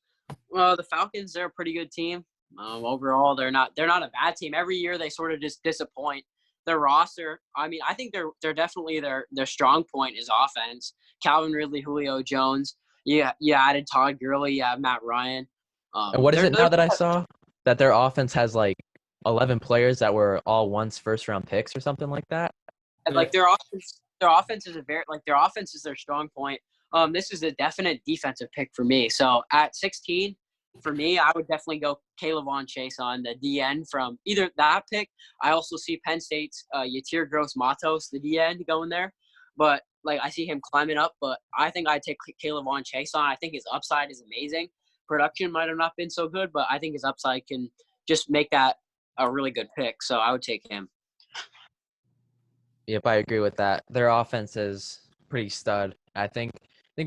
Well, the Falcons, they're a pretty good team. Overall, they're not a bad team. Every year they sort of just disappoint. Their roster, I mean, I think they're definitely their strong point is offense. Calvin Ridley, Julio Jones. You added Todd Gurley. You have Matt Ryan. And what is it now that I saw that their offense has like 11 players that were all once first round picks or something like that? And, like their offense is their strong point. This is a definite defensive pick for me. So at 16, for me, I would definitely go Kayvon Chase on the DN from either that pick. I also see Penn State's Yatir Gross-Matos, the DN, going there. But like I see him climbing up. But I think I'd take Kayvon Chase on. I think his upside is amazing. Production might have not been so good, but I think his upside can just make that a really good pick. So I would take him. Yep, I agree with that. Their offense is pretty stud. I think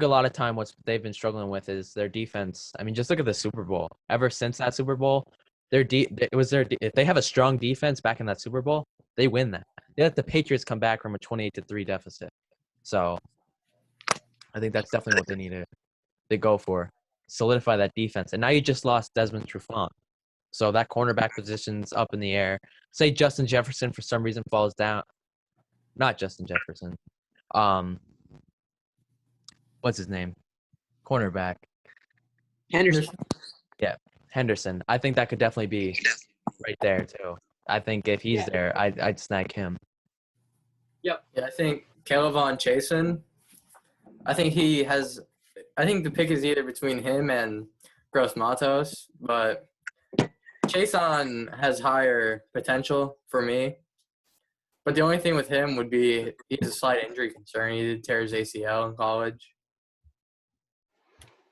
a lot of time what they've been struggling with is their defense. I mean, just look at the Super Bowl. Ever since that Super Bowl, if they have a strong defense back in that Super Bowl, they win that. They let the Patriots come back from a 28-3 deficit. So I think that's definitely what they need to go for. Solidify that defense. And now you just lost Desmond Trufant. So that cornerback position's up in the air. Say Justin Jefferson for some reason falls down. Not Justin Jefferson. What's his name? Cornerback. Henderson. Henderson. I think that could definitely be right there too. I think if he's there, I'd snag him. Yeah, I think Kayvon Chasen. I think the pick is either between him and Gross Matos, but Chason has higher potential for me. But the only thing with him would be he has a slight injury concern. He did tear his ACL in college.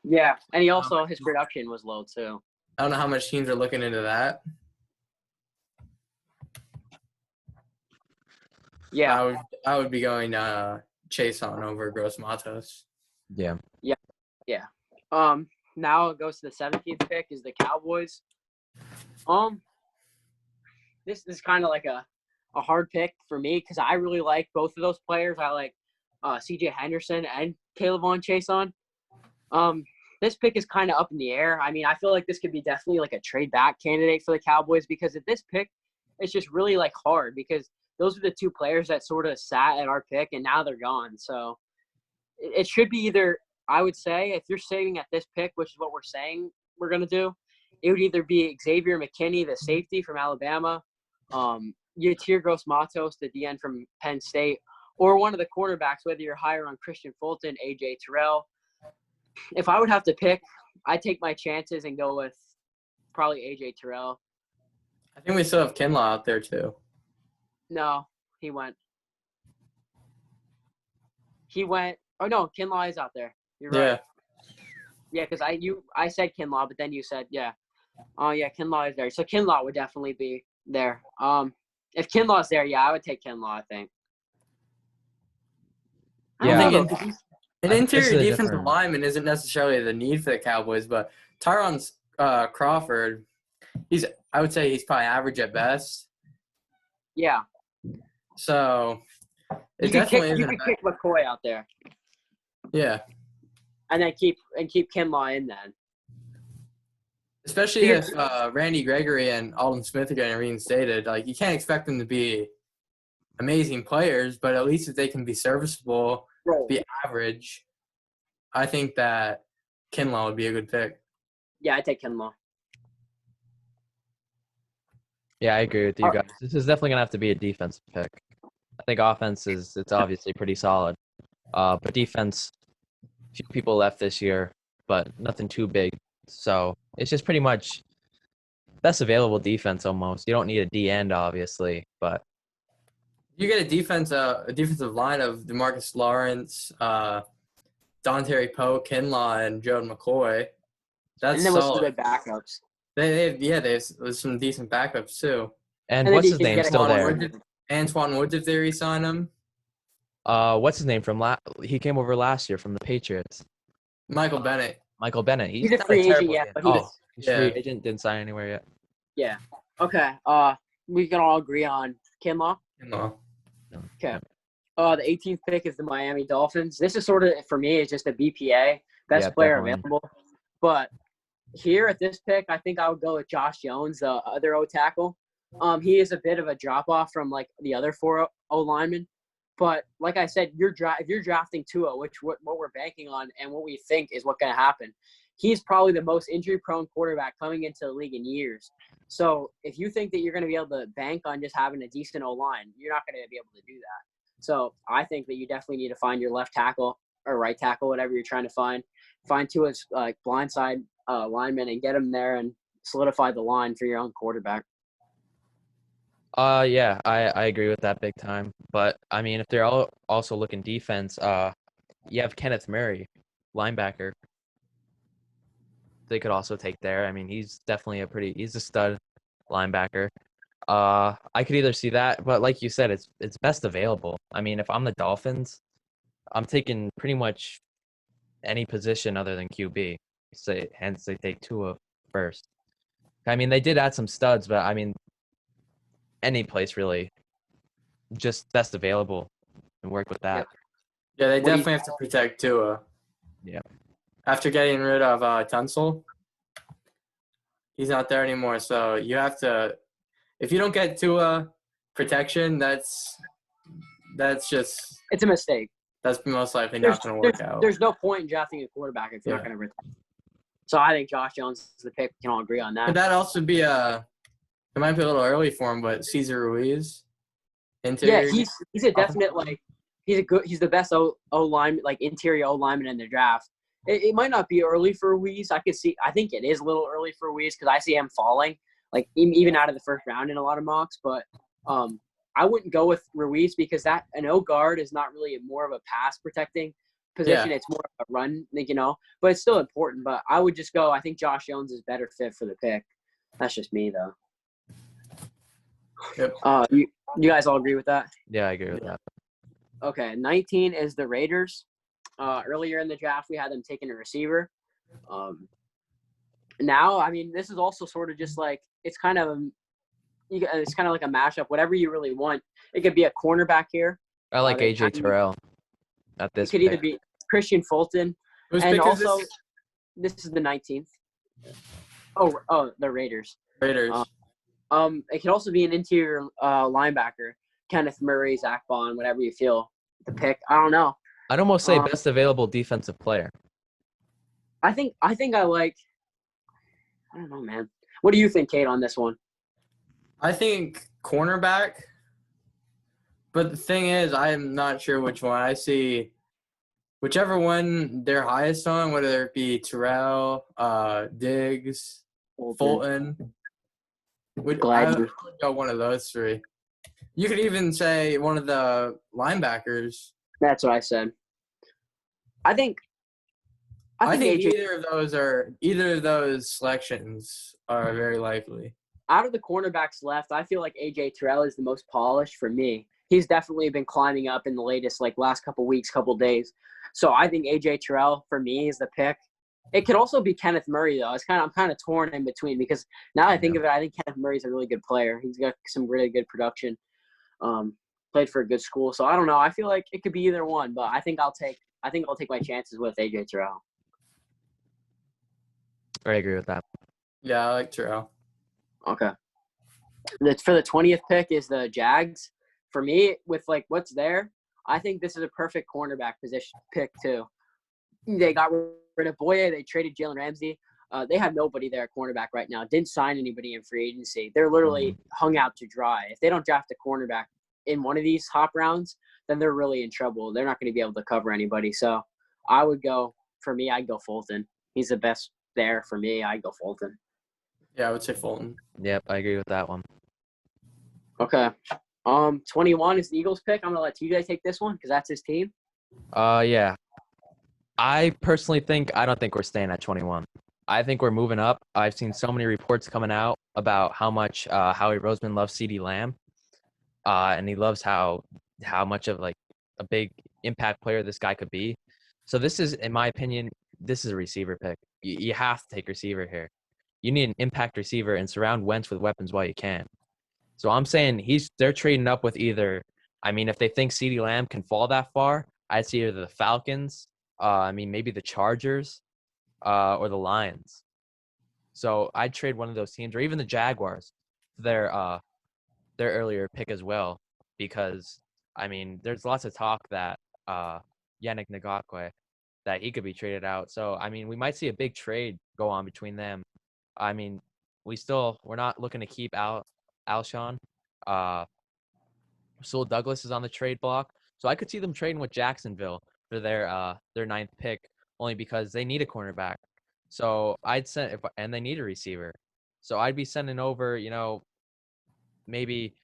Yeah, and he also his production was low too. I don't know how much teams are looking into that. Yeah, I would be going Chason over Gross Matos. Yeah. Now it goes to the 17th pick is the Cowboys. This is kind of like a hard pick for me because I really like both of those players. I like C.J. Henderson and Kayvon Chason. This pick is kind of up in the air. I mean, I feel like this could be definitely like a trade back candidate for the Cowboys because at this pick, it's just really like hard because those are the two players that sort of sat at our pick and now they're gone. So it should be either, I would say, if you're saving at this pick, which is what we're saying we're going to do, it would either be Xavier McKinney, the safety from Alabama, Yatir Gross-Matos, the DN from Penn State, or one of the quarterbacks, whether you're higher on Christian Fulton, A.J. Terrell. If I would have to pick, I'd take my chances and go with probably A.J. Terrell. I think we still have Kinlaw out there too. No, he went. Oh, no, Kinlaw is out there. You're right. Yeah. Yeah, because I said Kinlaw, but then you said, yeah. Oh, yeah, Kinlaw is there. So Kinlaw would definitely be there. If Kinlaw's there, yeah, I would take Kinlaw, I think. Yeah. I I don't think know, an I think this interior is a defensive different- lineman isn't necessarily the need for the Cowboys, but Tyron Crawford, I would say he's probably average at best. yeah. So it You could definitely kick, isn't. kick McCoy out there Yeah. and then keep Kinlaw in then. Especially Because- if Randy Gregory and Alden Smith are getting reinstated. Like, you can't expect them to be amazing players, but at least if they can be serviceable, Right. be average, I think that Kinlaw would be a good pick. Yeah, I take Kinlaw. Yeah, I agree with you guys. This is definitely gonna have to be a defensive pick. I think offense it's obviously pretty solid, but defense, few people left this year, but nothing too big. So it's just pretty much best available defense almost. You don't need a D end obviously, but You get a defensive line of DeMarcus Lawrence, Dontari Poe, Kinlaw, and Joe McCoy. That's And then with some solid. good backups. They have some decent backups too. and then what's you his can name get still Antoine there? Woods, Antoine Woods, if they re-sign him. What's his name from he came over last year from the Patriots. Michael Bennett. Michael Bennett. He's a not free agent terrible yet, kid. but he's Yeah. free agent, didn't sign anywhere yet. Yeah. Okay. We can all agree on Kinlaw. Kinlaw. Okay. The 18th pick is the Miami Dolphins. This is sort of, for me, it's just a BPA, best Yeah, player definitely. available. But here at this pick, I think I would go with Josh Jones, the other O tackle. He is a bit of a drop-off from, like, the other four O linemen. But like I said, if you're drafting Tua, which what we're banking on and what we think is what's going to happen, he's probably the most injury-prone quarterback coming into the league in years. So if you think that you're going to be able to bank on just having a decent O-line, you're not going to be able to do that. So I think that you definitely need to find your left tackle or right tackle, whatever you're trying to find. Find Tua's blindside lineman and get him there and solidify the line for your own quarterback. Yeah, I agree with that big time. But I mean, if they're also looking defense, you have Kenneth Murray, linebacker. They could also take there. I mean, he's definitely he's a stud linebacker. I could either see that, but like you said, it's best available. I mean, if I'm the Dolphins, I'm taking pretty much any position other than QB. Hence they take Tua first. I mean, they did add some studs, but I mean, any place really, just best available and work with that. Yeah, they What do you- definitely have to protect Tua. Yeah. After getting rid of Tunsil, he's not there anymore. So you have to, if you don't get Tua protection, that's It's a mistake. most likely not going to work out. There's no point in drafting a quarterback if you're not Yeah. going to retire. So I think Josh Jones is the pick. We can all agree on that. Could that also be it might be a little early for him, but Cesar Ruiz. Yeah, Interior. he's a definite he's the best O lineman, like interior O lineman in the draft. It might not be early for Ruiz. I think it is a little early for Ruiz because I see him falling. like even out of the first round in a lot of mocks. But I wouldn't go with Ruiz because an O guard is not really more of a pass protecting position. Yeah. It's more of a run, but it's still important. But I would just go. I think Josh Jones is better fit for the pick. That's just me though. Yep. You guys all agree with that? Yeah, I agree with that. Okay, 19 is the Raiders. Earlier in the draft, we had them taking a receiver. Now, I mean, this is also sort of just like it's kind of like a mashup. Whatever you really want, it could be a cornerback here. I like AJ Terrell at this. It could either be Christian Fulton, Whose and pick is also this is the 19th. Oh, the Raiders. Raiders. It could also be an interior linebacker, Kenneth Murray, Zach Bond, whatever you feel the pick. I don't know. I'd almost say best available defensive player. I think I like. I don't know, man. What do you think, Kate, on this one? I think cornerback. But the thing is, I am not sure which one. I see whichever one they're highest on, whether it be Terrell, Diggs, Fulton. I would go one of those three. You could even say one of the linebackers. That's what I said. I think either of those selections are very likely. Out of the cornerbacks left, I feel like AJ Terrell is the most polished for me. He's definitely been climbing up in the latest, last couple weeks, couple days. So I think AJ Terrell for me is the pick. It could also be Kenneth Murray though. I'm kind of torn in between because now I think of it, I think Kenneth Murray's a really good player. He's got some really good production. Played for a good school, so I don't know. I feel like it could be either one, but I think I'll take my chances with AJ Terrell. I agree with that. Yeah, I like Terrell. Okay. For the 20th pick is the Jags. For me, with what's there, I think this is a perfect cornerback position pick too. They got rid of Boye. They traded Jalen Ramsey. They have nobody there at cornerback right now. Didn't sign anybody in free agency. They're literally hung out to dry. If they don't draft a cornerback in one of these hop rounds, then they're really in trouble. They're not going to be able to cover anybody. So I'd go Fulton. He's the best there for me. I'd go Fulton. Yeah, I would say Fulton. Yep, I agree with that one. Okay. 21 is the Eagles pick. I'm going to let TJ take this one because that's his team. Yeah. I personally I don't think we're staying at 21. I think we're moving up. I've seen so many reports coming out about how much Howie Roseman loves CeeDee Lamb. And he loves how much of a big impact player this guy could be. So this is, in my opinion, this is a receiver pick. You have to take receiver here. You need an impact receiver and surround Wentz with weapons while you can. So I'm saying they're trading up with either. I mean, if they think CeeDee Lamb can fall that far, I'd see either the Falcons. Maybe the Chargers, or the Lions. So I'd trade one of those teams, or even the Jaguars, their earlier pick as well, because there's lots of talk that Yannick Ngakoue, that he could be traded out. So we might see a big trade go on between them. We're not looking to keep Alshon. Rasul Douglas is on the trade block, so I could see them trading with Jacksonville for their ninth pick, only because they need a cornerback. So and they need a receiver. So I'd be sending over, maybe,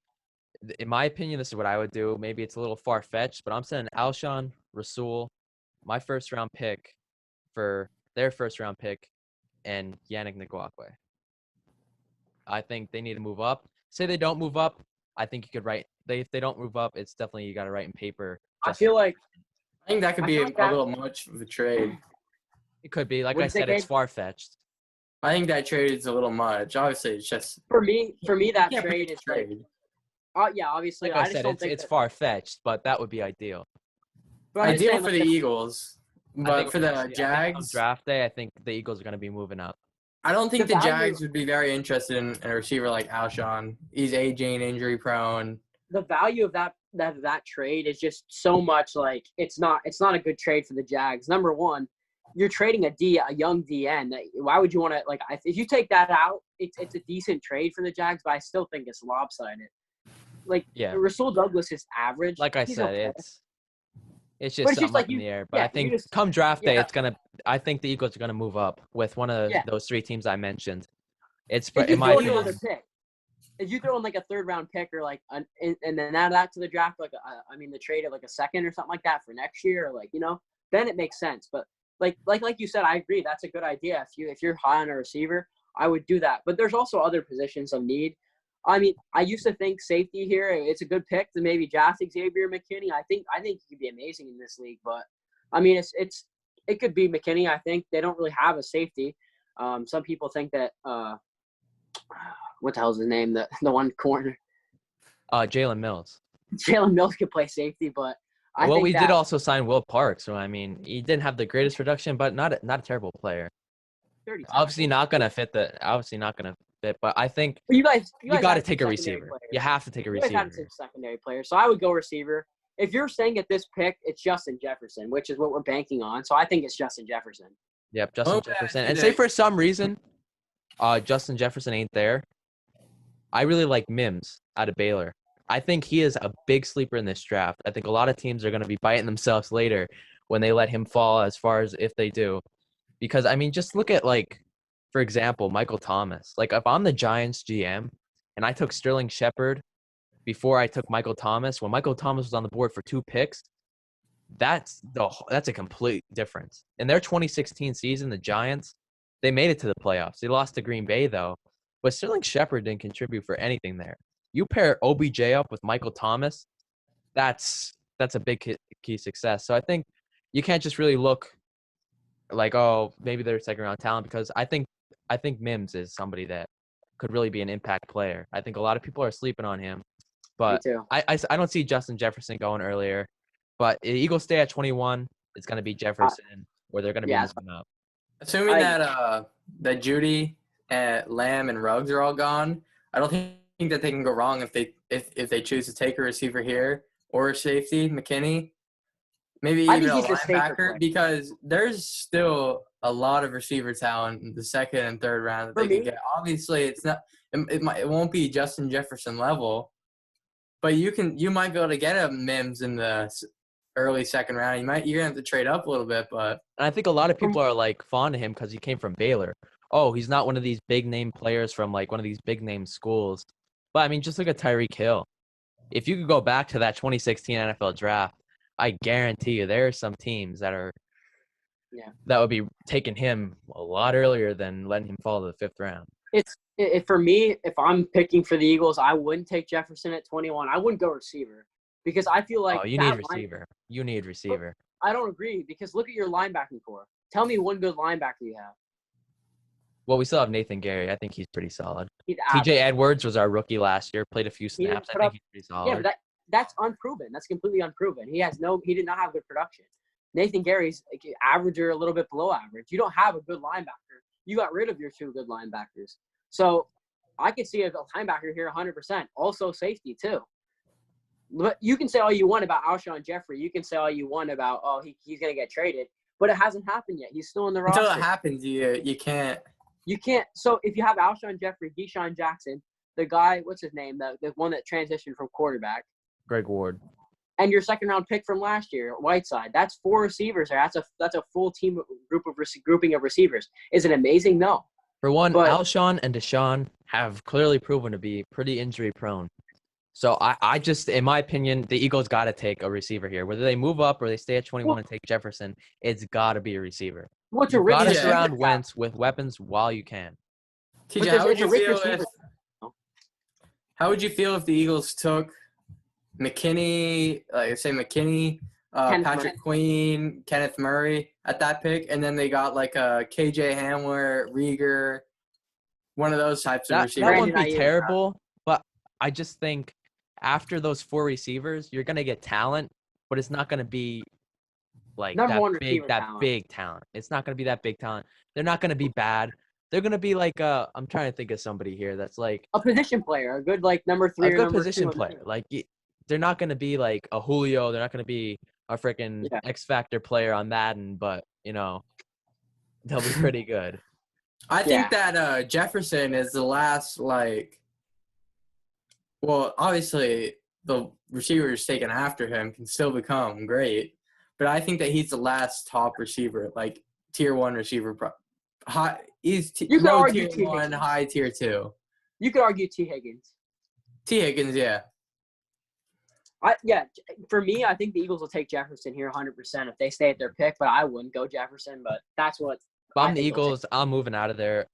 in my opinion, this is what I would do. Maybe it's a little far-fetched, but I'm sending Alshon, Rasul, my first-round pick for their first-round pick, and Yannick Ngakoue. I think they need to move up. Say they don't move up, I think you could write. If they don't move up, it's definitely you got to write in paper. I think that could be a little much of a trade. It could be. Like I said, it's far-fetched. I think that trade is a little much. Obviously, it's just for me that trade is trade. Yeah, obviously. Like I said, it's far-fetched, but that would be ideal. Ideal for the Eagles, but for the Jags, on draft day, I think the Eagles are going to be moving up. I don't think the Jags would be very interested in a receiver like Alshon. He's aging, injury prone. The value of that trade is just so much. It's not a good trade for the Jags. Number one, you're trading a young DN. Why would you want to if you take that out? It's a decent trade for the Jags, but I still think it's lopsided. Rasul Douglas is average. Like I said, it's just something up in the air. But I think come draft day, I think the Eagles are gonna move up with one of those three teams I mentioned. If you in my throw in another opinion. pick, if you throw in like a third round pick or like and then add that to the draft, like the trade of like a second or something like that for next year, or like then it makes sense. But like you said, I agree. That's a good idea. If you're high on a receiver, I would do that. But there's also other positions of need. I mean, I used to think safety here. It's a good pick to maybe draft Xavier McKinney. I think he could be amazing in this league. But I mean, it could be McKinney. I think they don't really have a safety. Some people think that what the hell's his name? The one corner, Jalen Mills. Jalen Mills could play safety, but I Well, think we that did also sign Will Parks, so I mean, he didn't have the greatest production, but not a terrible player. 30 Obviously not gonna fit, but I think you guys you got to had take a some secondary receiver. players. You have to take a You guys had receiver. some secondary players, so I would go receiver. If you're saying at this pick, it's Justin Jefferson, which is what we're banking on. So I think it's Justin Jefferson. Yep, Justin Oh, Jefferson. yeah, And say for some reason, Justin Jefferson ain't there. I really like Mims out of Baylor. I think he is a big sleeper in this draft. I think a lot of teams are going to be biting themselves later when they let him fall, as far as if they do. Because, I mean, just look at, like, for example, Michael Thomas. Like, if I'm the Giants GM and I took Sterling Shepard before I took Michael Thomas, when Michael Thomas was on the board for 2 picks, that's a complete difference. In their 2016 season, the Giants, they made it to the playoffs. They lost to Green Bay, though. But Sterling Shepard didn't contribute for anything there. You pair OBJ up with Michael Thomas, that's a big key success. So I think you can't just really look like, oh, maybe they're second round talent, because I think Mims is somebody that could really be an impact player. I think a lot of people are sleeping on him, but Me too. I don't see Justin Jefferson going earlier. But the Eagles stay at 21. It's going to be Jefferson, or they're going to be yeah, moving up. Assuming I- that Judy, Lamb, and Ruggs are all gone, I don't think that they can go wrong if they choose to take a receiver here or a safety, McKinney, maybe I even think a he's the safer linebacker, play. because there's still a lot of receiver talent in the second and third round that For they me- can get. Obviously, it's not it won't be Justin Jefferson level, but you might be able to get a Mims in the early second round. You're gonna have to trade up a little bit, but And I think a lot of people are like fond of him because he came from Baylor. Oh, he's not one of these big name players from like one of these big name schools. But I mean, just look at Tyreek Hill. If you could go back to that 2016 NFL draft, I guarantee you there are some teams that would be taking him a lot earlier than letting him fall to the 5th round. For me, if I'm picking for the Eagles, I wouldn't take Jefferson at 21. I wouldn't go receiver because I feel like You that need receiver. You need receiver. I don't agree because look at your linebacking core. Tell me one good linebacker you have. Well, we still have Nathan Gary. I think he's pretty solid. He's TJ Edwards was our rookie last year. Played a few He didn't snaps. I put think up- he's pretty Yeah, solid. but that's unproven. That's completely unproven. He did not have good production. Nathan Gary's like average or a little bit below average. You don't have a good linebacker. You got rid of your 2 good linebackers. So I could see a linebacker here 100%. Also safety too. But you can say all you want about Alshon Jeffrey. You can say all you want about, he's going to get traded. But it hasn't happened yet. He's still in the roster. until it happens, you can't. You can't. So if you have Alshon Jeffrey, Deshaun Jackson, the guy, what's his name, the one that transitioned from quarterback, Greg Ward. and your second round pick from last year, Whiteside, that's 4 receivers there. That's a full team grouping of receivers. Is it amazing? No. For one, But- Alshon and Deshaun have clearly proven to be pretty injury prone. So I just, in my opinion, the Eagles got to take a receiver here. Whether they move up or they stay at 21 and take Jefferson, it's got to be a receiver. What's You got to original? surround Wentz with weapons while you can. TJ, there's- how would it's a you rich feel receiver. how would you feel if the Eagles took McKinney, McKinney, Kenneth Patrick Murray. Queen, Kenneth Murray at that pick, and then they got like a KJ Hamler, Rieger, one of those types of That receivers? wouldn't be Brandon Ayuk. terrible, but I just think after those 4 receivers, you're going to get talent, but it's not going to be like Number one that receiver talent. big talent. It's not going to be that big talent. They're not going to be bad. They're going to be like I'm trying to think of somebody here that's like A position player, a good like number 3 a or good number position 2 on the player. team. Like they're not going to be like a Julio. They're not going to be a freaking Yeah. X Factor player on Madden, but they'll be pretty good. I think that Jefferson is the last well, obviously the receivers taken after him can still become great, but I think that he's the last top receiver, like tier 1 receiver. high. He's You could low argue tier T. 1, Higgins. high tier 2. You could argue T. Higgins. T. Higgins, yeah. For me, I think the Eagles will take Jefferson here 100% if they stay at their pick, but I wouldn't go Jefferson, but that's what If I'm I the think they'll take. Eagles, I'm moving out of there.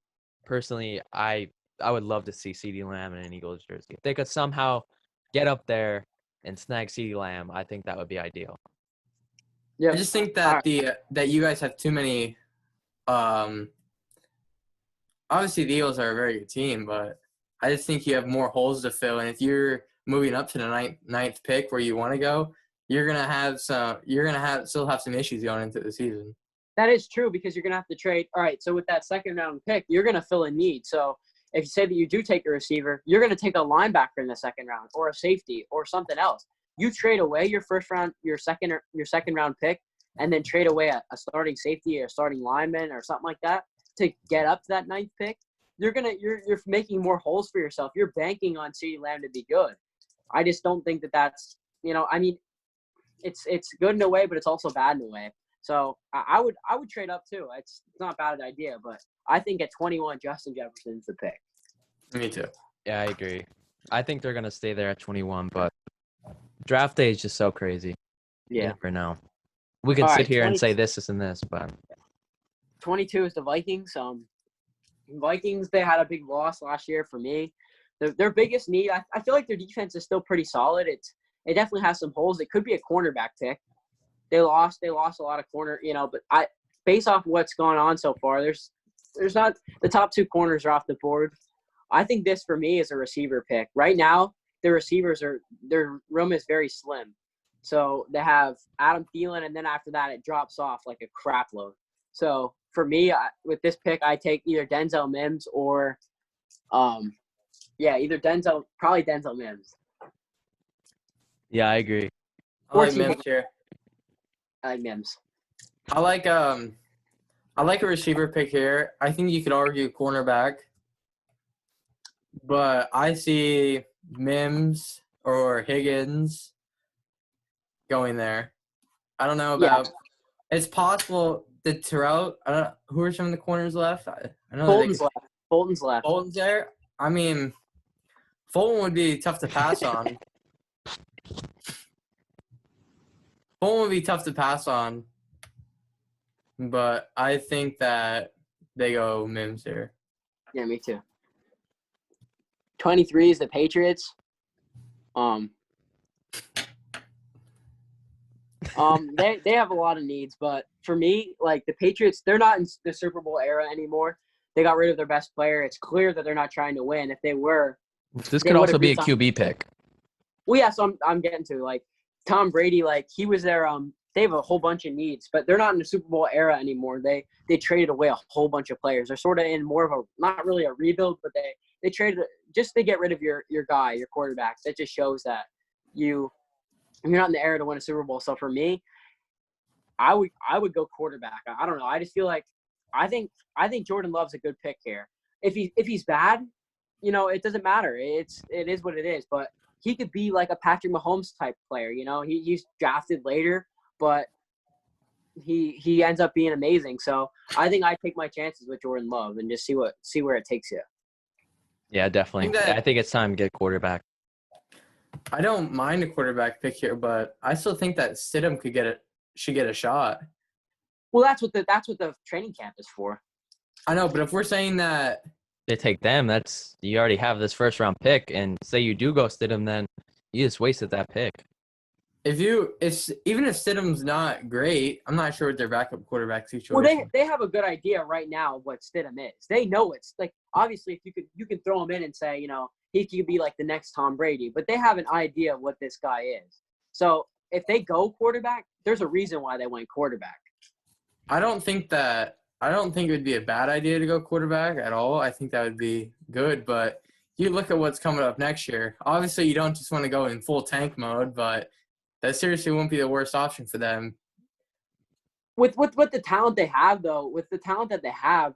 Personally, I would love to see CeeDee Lamb in an Eagles jersey. If they could somehow get up there and snag CeeDee Lamb, I think that would be ideal. I just think that that you guys have too many. Obviously, the Eagles are a very good team, but I just think you have more holes to fill. And if you're moving up to the ninth pick where you want to go, you're gonna have still have some issues going into the season. That is true because you're going to have to trade. All right, so with that second round pick, you're going to fill a need. So if you say that you do take a receiver, you're going to take a linebacker in the second round or a safety or something else. You trade away your first round, your second round pick, and then trade away a starting safety or a starting lineman or something like that to get up to that ninth pick. You're making more holes for yourself. You're banking on CeeDee Lamb to be good. I just don't think that's I mean, it's good in a way, but it's also bad in a way. So I would trade up too. It's not a bad idea, but I think at 21, Justin Jefferson's the pick. Me too. Yeah, I agree. I think they're gonna stay there at 21, but draft day is just so crazy. Yeah. You never know. We can All sit right, here and say this and this, but 22 is the Vikings. Vikings, they had a big loss last year for me. Their biggest need, I feel like their defense is still pretty solid. It definitely has some holes. It could be a cornerback pick. They lost a lot of corner, but based off what's gone on so far, there's not the top two corners are off the board. I think this for me is a receiver pick. Right now, their room is very slim. So they have Adam Thielen, and then after that, it drops off like a crap load. So for me, with this pick, I take either Denzel Mims or, probably Denzel Mims. yeah, I agree. I like Mims here. I like Mims. I like a receiver pick here. I think you could argue cornerback, but I see Mims or Higgins going there. I don't know about. Yeah. It's possible that Terrell. I don't. Who are some of the corners left? I know Bolton's left. Bolton's left. Bolton's there. I mean, Fulton would be tough to pass on. Fulton would be tough to pass on, but I think that they go Mims here. Yeah, me too. 23 is the Patriots. They have a lot of needs, but for me, like the Patriots, they're not in the Super Bowl era anymore. They got rid of their best player. It's clear that they're not trying to win. If they were, this could also be a QB pick. Well, yeah, so I'm getting to like Tom Brady. Like he was there. They have a whole bunch of needs, but they're not in the Super Bowl era anymore. They traded away a whole bunch of players. They're sort of in more of a not really a rebuild, but they traded just to get rid of your guy, your quarterback. That just shows that you're not in the era to win a Super Bowl. So for me, I would go quarterback. I don't know. I just feel like I think Jordan Love's a good pick here. If he's bad, it doesn't matter. It is what it is. But he could be like a Patrick Mahomes type player. He's drafted later, but he ends up being amazing. So I think I take my chances with Jordan Love and just see where it takes you. Yeah, definitely. I think it's time to get quarterback. I don't mind a quarterback pick here, but I still think that Stidham should get a shot. Well, that's what the training camp is for. I know, but if we're saying that they take them, you already have this first round pick, and say you do go Stidham, then you just wasted that pick. Even if Stidham's not great, I'm not sure what their backup quarterback situation. Well, they have a good idea right now of what Stidham is. They know it's like obviously if you can throw him in and say he could be like the next Tom Brady, but they have an idea of what this guy is. So if they go quarterback, there's a reason why they went quarterback. I don't think it would be a bad idea to go quarterback at all. I think that would be good, but you look at what's coming up next year. Obviously, you don't just want to go in full tank mode, but that seriously won't be the worst option for them. With the talent they have, though, with the talent that they have,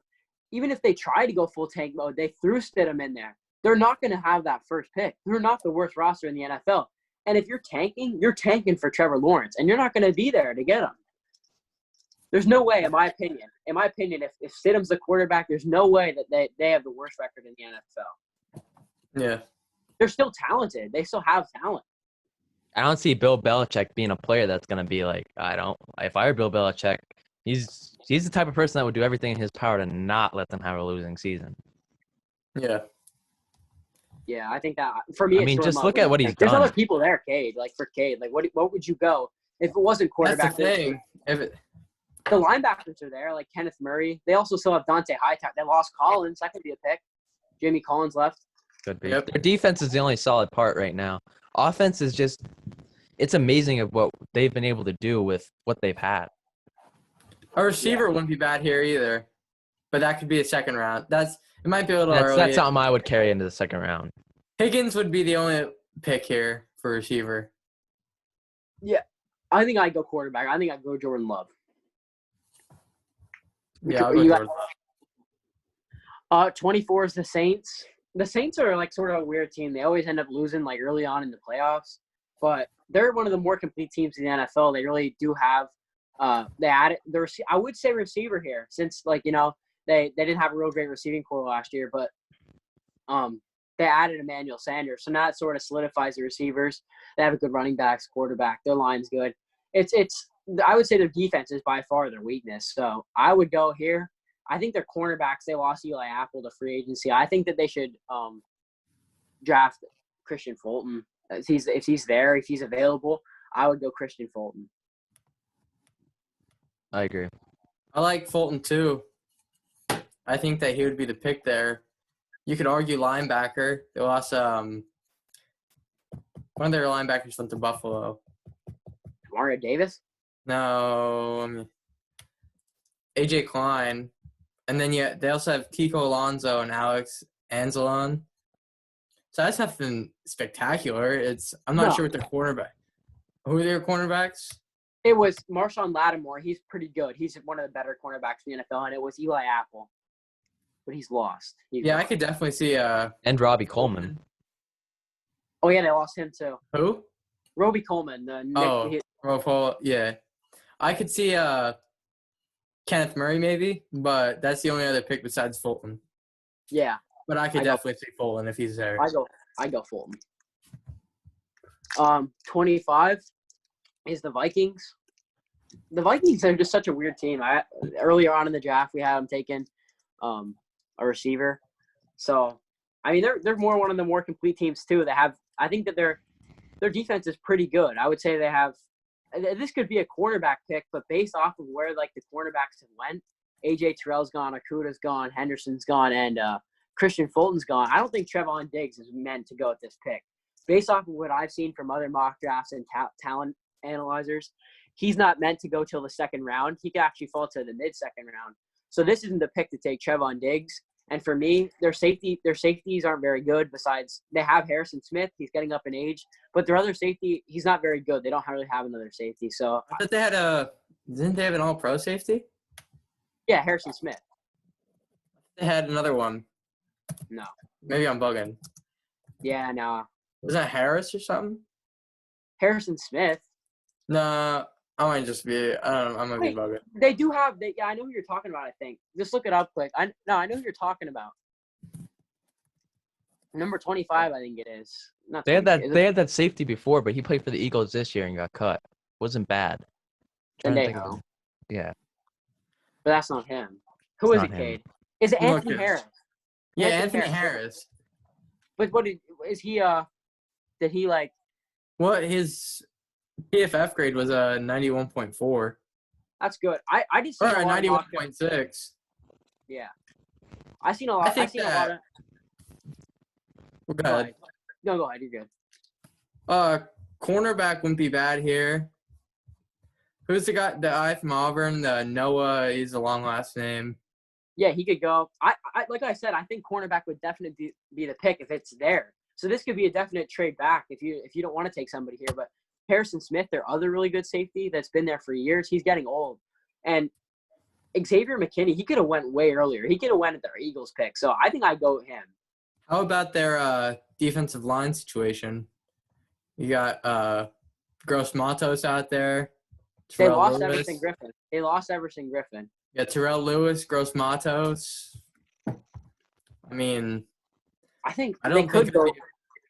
even if they try to go full tank mode, they threw Stidham in there. They're not going to have that first pick. They're not the worst roster in the NFL. And if you're tanking for Trevor Lawrence, and you're not going to be there to get him. There's no way, in my opinion, if Stidham's the quarterback, there's no way that they have the worst record in the NFL. Yeah. They're still talented. They still have talent. I don't see Bill Belichick being a player that's gonna be like, if I were Bill Belichick, he's the type of person that would do everything in his power to not let them have a losing season. Yeah. Yeah, I think that for me. I mean, it's just Jordan look Love. at what he's There's done. other people there, Cade. Like for Cade, like what would you go if it wasn't quarterback? That's the thing. The linebackers are there, like Kenneth Murray. They also still have Dante Hightower. They lost Collins. That could be a pick. Jamie Collins left. Could be. Yep. Their defense is the only solid part right now. Offense is just, it's amazing of what they've been able to do with what they've had. A receiver wouldn't be bad here either, but that could be a second round. It might be a little early. That's something I would carry into the second round. Higgins would be the only pick here for receiver. I think I'd go quarterback. I think I'd go Jordan Love. Yeah, I'll go Jordan. 24 is the Saints. The Saints are like sort of a weird team. They always end up losing like early on in the playoffs, but they're one of the more complete teams in the NFL. They really do have they added I would say receiver here, since they didn't have a real great receiving core last year, but they added Emmanuel Sanders, so now it sort of solidifies the receivers. They have a good running backs, quarterback. Their line's good. I would say their defense is by far their weakness. So I would go here. I think their cornerbacks, they lost Eli Apple to free agency. I think that they should draft Christian Fulton. If he's there, if he's available, I would go Christian Fulton. I agree. I like Fulton too. I think that he would be the pick there. You could argue linebacker. They lost one of their linebackers went to Buffalo. Mario Davis? No, AJ Klein. And then they also have Kiko Alonso and Alex Anzalone. So that's nothing spectacular. I'm not sure what their cornerback. Who are their cornerbacks? It was Marshawn Lattimore. He's pretty good. He's one of the better cornerbacks in the NFL, and it was Eli Apple. But he's lost. I could definitely see And Robbie Coleman. Oh yeah, they lost him too. Who? Roby Coleman. Yeah. I could see Kenneth Murray maybe, but that's the only other pick besides Fulton. Yeah. But I could definitely see Fulton if he's there. I go Fulton. 25 is the Vikings. The Vikings are just such a weird team. Earlier on in the draft, we had them taking a receiver. So, I mean, they're one of the more complete teams too. I think that their defense is pretty good. I would say they have. This could be a quarterback pick, but based off of where the cornerbacks have went, AJ Terrell's gone, Okuda's gone, Henderson's gone, and Christian Fulton's gone. I don't think Trevon Diggs is meant to go at this pick. Based off of what I've seen from other mock drafts and talent analyzers, he's not meant to go till the second round. He could actually fall to the mid-second round. So this isn't the pick to take Trevon Diggs. And for me, their safeties aren't very good. Besides, they have Harrison Smith. He's getting up in age. But their other safety, he's not very good. They don't really have another safety. So I thought they had didn't they have an all-pro safety? Yeah, Harrison Smith. They had another one. No. Maybe I'm bugging. Yeah, no. Was that Harris or something? Harrison Smith. No, I might just be. I don't know. I might be bugging. They do have. I know who you're talking about. I think. Just look it up quick. I know who you're talking about. Number 25, I think it is. They had that safety before, but he played for the Eagles this year and got cut. Wasn't bad. Sendejo. Yeah. But that's not him. Who is it, Cade? Is it Anthony Harris? Yeah, Anthony Harris. But is he? Did he like? What his PFF grade was 91.4. That's good. I just or 91.6. Yeah, I seen a lot. I seen a lot of. Go ahead. No, go ahead. You're good. Cornerback wouldn't be bad here. Who's the guy from Auburn? Noah. He's a long last name. Yeah, he could go. I like I said, I think cornerback would definitely be the pick if it's there. So this could be a definite trade back if you don't want to take somebody here. But Harrison Smith, their other really good safety that's been there for years, he's getting old. And Xavier McKinney, he could have went way earlier. He could have went at their Eagles pick. So I think I'd go with him. How about their defensive line situation? You got Gross Matos out there. They Terrell lost Lewis. Everson Griffin. They lost Everson Griffin. Yeah, Terrell Lewis, Gross Matos. I mean, I think I they don't think could go.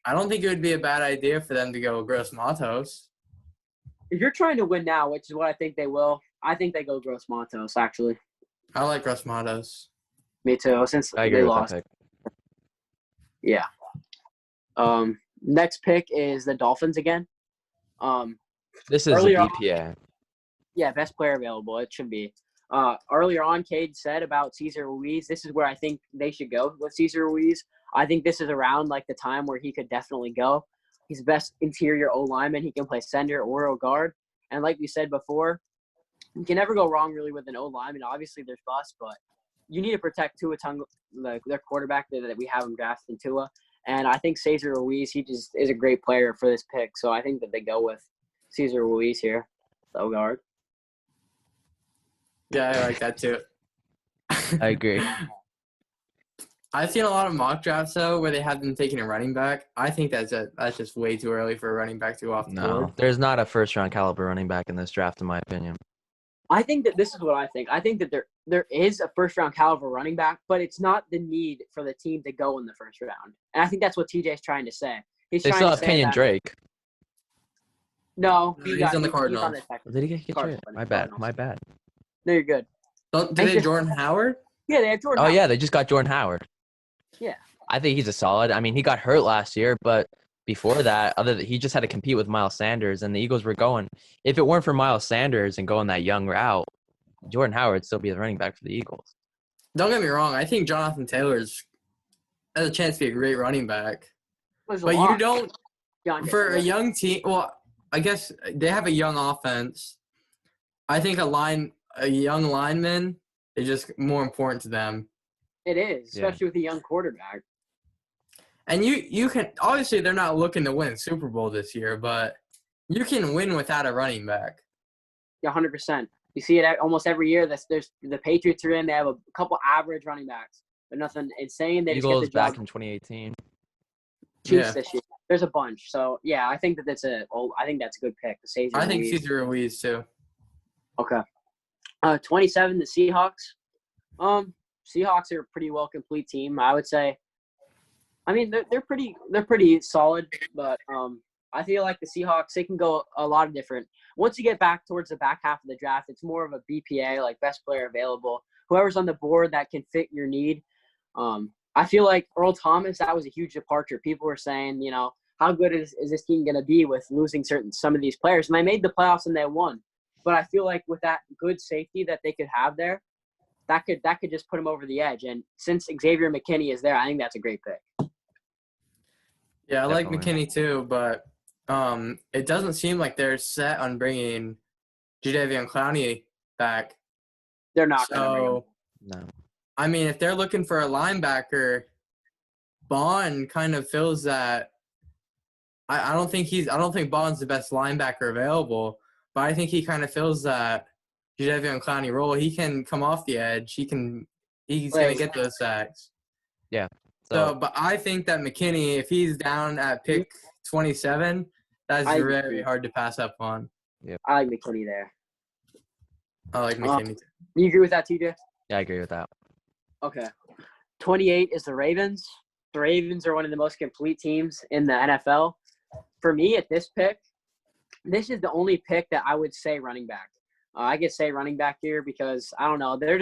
I don't think it would be a bad idea for them to go Gross Matos. If you're trying to win now, which is what I think they will, I think they go Gross Matos, actually. I like Gross Matos. Me too, since I agree they with lost. that pick. Yeah. Next pick is the Dolphins again. This is a Earlier on- BPA. Yeah, best player available. It should be. Earlier on, Cade said about Cesar Ruiz. This is where I think they should go with Cesar Ruiz. I think this is around like the time where he could definitely go. He's the best interior O lineman. He can play center or O guard. And like we said before, you can never go wrong really with an O lineman. Obviously, there's busts, but you need to protect Tua Tunga, their quarterback that we have him drafted in Tua. And I think Cesar Ruiz, he just is a great player for this pick. So I think that they go with Cesar Ruiz here, the O guard. Yeah, I like that too. I agree. I've seen a lot of mock drafts though where they have them taking a running back. I think that's just way too early for a running back to go off the No, board. there's not a first-round caliber running back in this draft, in my opinion. I think that this is what I think. I think that there is a first-round caliber running back, but it's not the need for the team to go in the first round. And I think that's what TJ's trying to say. He's They trying still to have say Kenyon that, Drake. No, He's on the Cardinals. He's on the Texans. Did he get Cardinals. traded? My bad. Cardinals. My bad. No, you're good. Do they have Jordan Howard? Yeah, they have Jordan. Oh Howard. yeah, they just got Jordan Howard. Yeah. I think he's a solid. I mean, he got hurt last year, but before that, he just had to compete with Miles Sanders, and the Eagles were going. If it weren't for Miles Sanders and going that young route, Jordan Howard would still be the running back for the Eagles. Don't get me wrong. I think Jonathan Taylor's has a chance to be a great running back. There's a But lot. you don't DeAndre for a Swift. young team. Well, I guess they have a young offense. I think a young lineman is just more important to them. It is, Yeah. especially with a young quarterback. And you can obviously they're not looking to win Super Bowl this year, but you can win without a running back. Yeah, 100%. You see it almost every year. There's the Patriots are in. They have a couple average running backs, but nothing insane. They just Eagles get the job. back in 2018. Chiefs Yeah. this year. There's a bunch. So yeah, I think that's a good pick. The Cesar I think Ruiz. Cesar Ruiz too. Okay. 27, the Seahawks. Seahawks are a pretty well complete team, I would say. I mean, they're pretty solid, but I feel like the Seahawks, they can go a lot of different. Once you get back towards the back half of the draft, it's more of a BPA, like best player available. Whoever's on the board that can fit your need. I feel like Earl Thomas, that was a huge departure. People were saying, how good is this team going to be with losing some of these players? And they made the playoffs and they won. But I feel like with that good safety that they could have there, that could just put them over the edge. And since Xavier McKinney is there, I think that's a great pick. Yeah, I like Definitely. McKinney too, but it doesn't seem like they're set on bringing Jadeveon Clowney back. They're not going to bring him. So, No. I mean, if they're looking for a linebacker, Bond kind of fills that. I don't think Bond's the best linebacker available, but I think he kind of fills that Jadeveon Clowney role. He can come off the edge. He's going to get those sacks. So, but I think that McKinney, if he's down at pick 27, that's I very agree. hard to pass up on. I like McKinney there. I like McKinney too. You agree with that, TJ? Yeah, I agree with that. Okay. 28 is the Ravens. The Ravens are one of the most complete teams in the NFL. For me, at this pick, this is the only pick that I would say running back. I could say running back here because, I don't know, their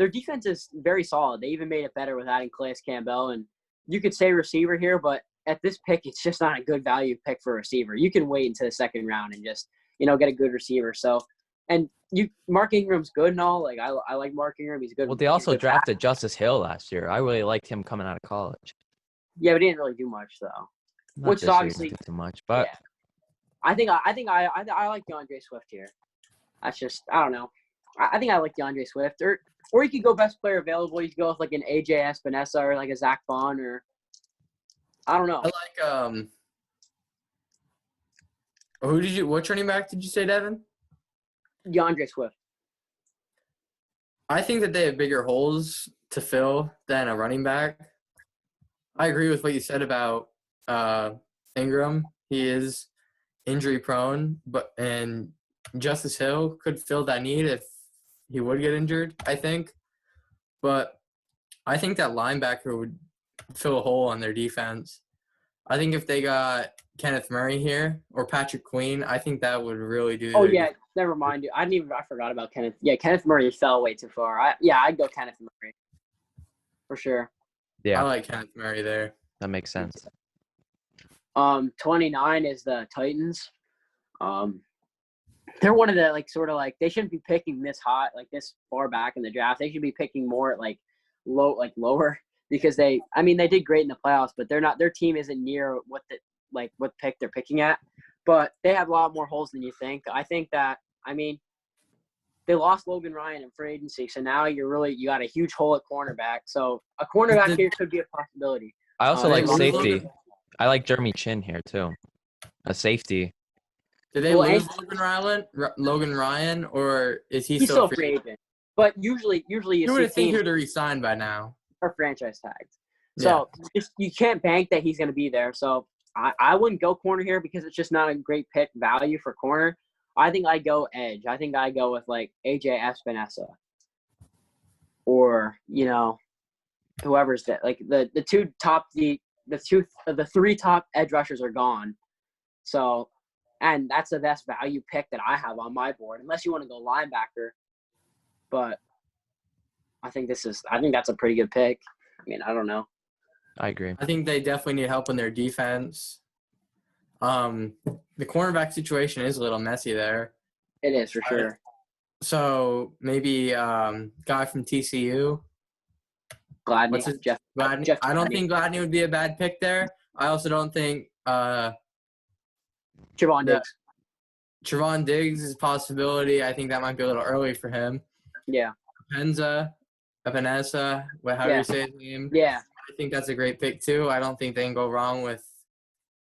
defense is very solid. They even made it better with adding Calais Campbell. And you could say receiver here, but at this pick, it's just not a good value pick for a receiver. You can wait until the second round and just, get a good receiver. So, and Mark Ingram's good and all. Like, I like Mark Ingram. He's good. Well, they he's also good drafted Justice Hill last year. I really liked him coming out of college. Yeah, but he didn't really do much, though. Not Which this is year, obviously- didn't do too much, but Yeah. I think I like DeAndre Swift here. That's just, I don't know. I think I like DeAndre Swift. Or you could go best player available. You could go with like an AJ Espinosa or like a Zach Bond or I don't know. I like what running back did you say, Devin? DeAndre Swift. I think that they have bigger holes to fill than a running back. I agree with what you said about Ingram. He is injury prone, and Justice Hill could fill that need if he would get injured, I think. But I think that linebacker would fill a hole on their defense. I think if they got Kenneth Murray here or Patrick Queen, I think that would really do. Oh their yeah, never mind. I forgot about Kenneth. Yeah, Kenneth Murray fell way too far. I'd go Kenneth Murray for sure. Yeah, I like Kenneth Murray there. that makes sense. 29 is the Titans. They're one of the they shouldn't be picking this hot, like this far back in the draft. They should be picking more lower because they did great in the playoffs, but their team isn't near what pick they're picking at. But they have a lot more holes than you think. I think that they lost Logan Ryan in free agency, so now you got a huge hole at cornerback. So a cornerback here could be a possibility. I also they like lose safety. Logan? I like Jeremy Chin here too. A safety. Did they Well, lose Logan Ryan, or is he He's still still free agent. But usually you You would see have think he teams would have resigned by now. are franchise tagged. So you can't bank that he's going to be there. So I wouldn't go corner here because it's just not a great pick value for corner. I think I go edge. I think I go with AJ Espinosa or whoever's that. The three top edge rushers are gone. So, and that's the best value pick that I have on my board, unless you want to go linebacker. But I think that's a pretty good pick. I don't know. I agree. I think they definitely need help in their defense. The cornerback situation is a little messy there. It is for sure. So maybe guy from TCU. Gladney. What's his Jeff Gladney? Jeff I don't Gladney. think Gladney would be a bad pick there. I also don't think Trevon the- Diggs. Trevon Diggs is a possibility. I think that might be a little early for him. Yeah. Epenesa, however you say his name. Yeah. I think that's a great pick too. I don't think they can go wrong with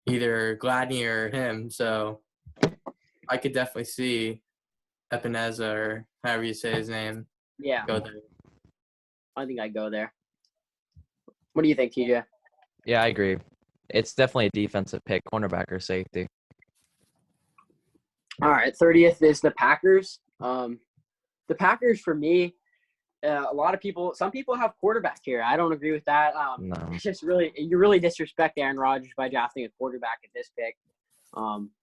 either Gladney or him. So I could definitely see Epenesa or however you say his name Yeah. go there. I think I'd go there. What do you think, TJ? Yeah, I agree. It's definitely a defensive pick, cornerback or safety. All right. 30th is the Packers. The Packers, for me, some people have quarterback here. I don't agree with that. No. It's just you really disrespect Aaron Rodgers by drafting a quarterback at this pick.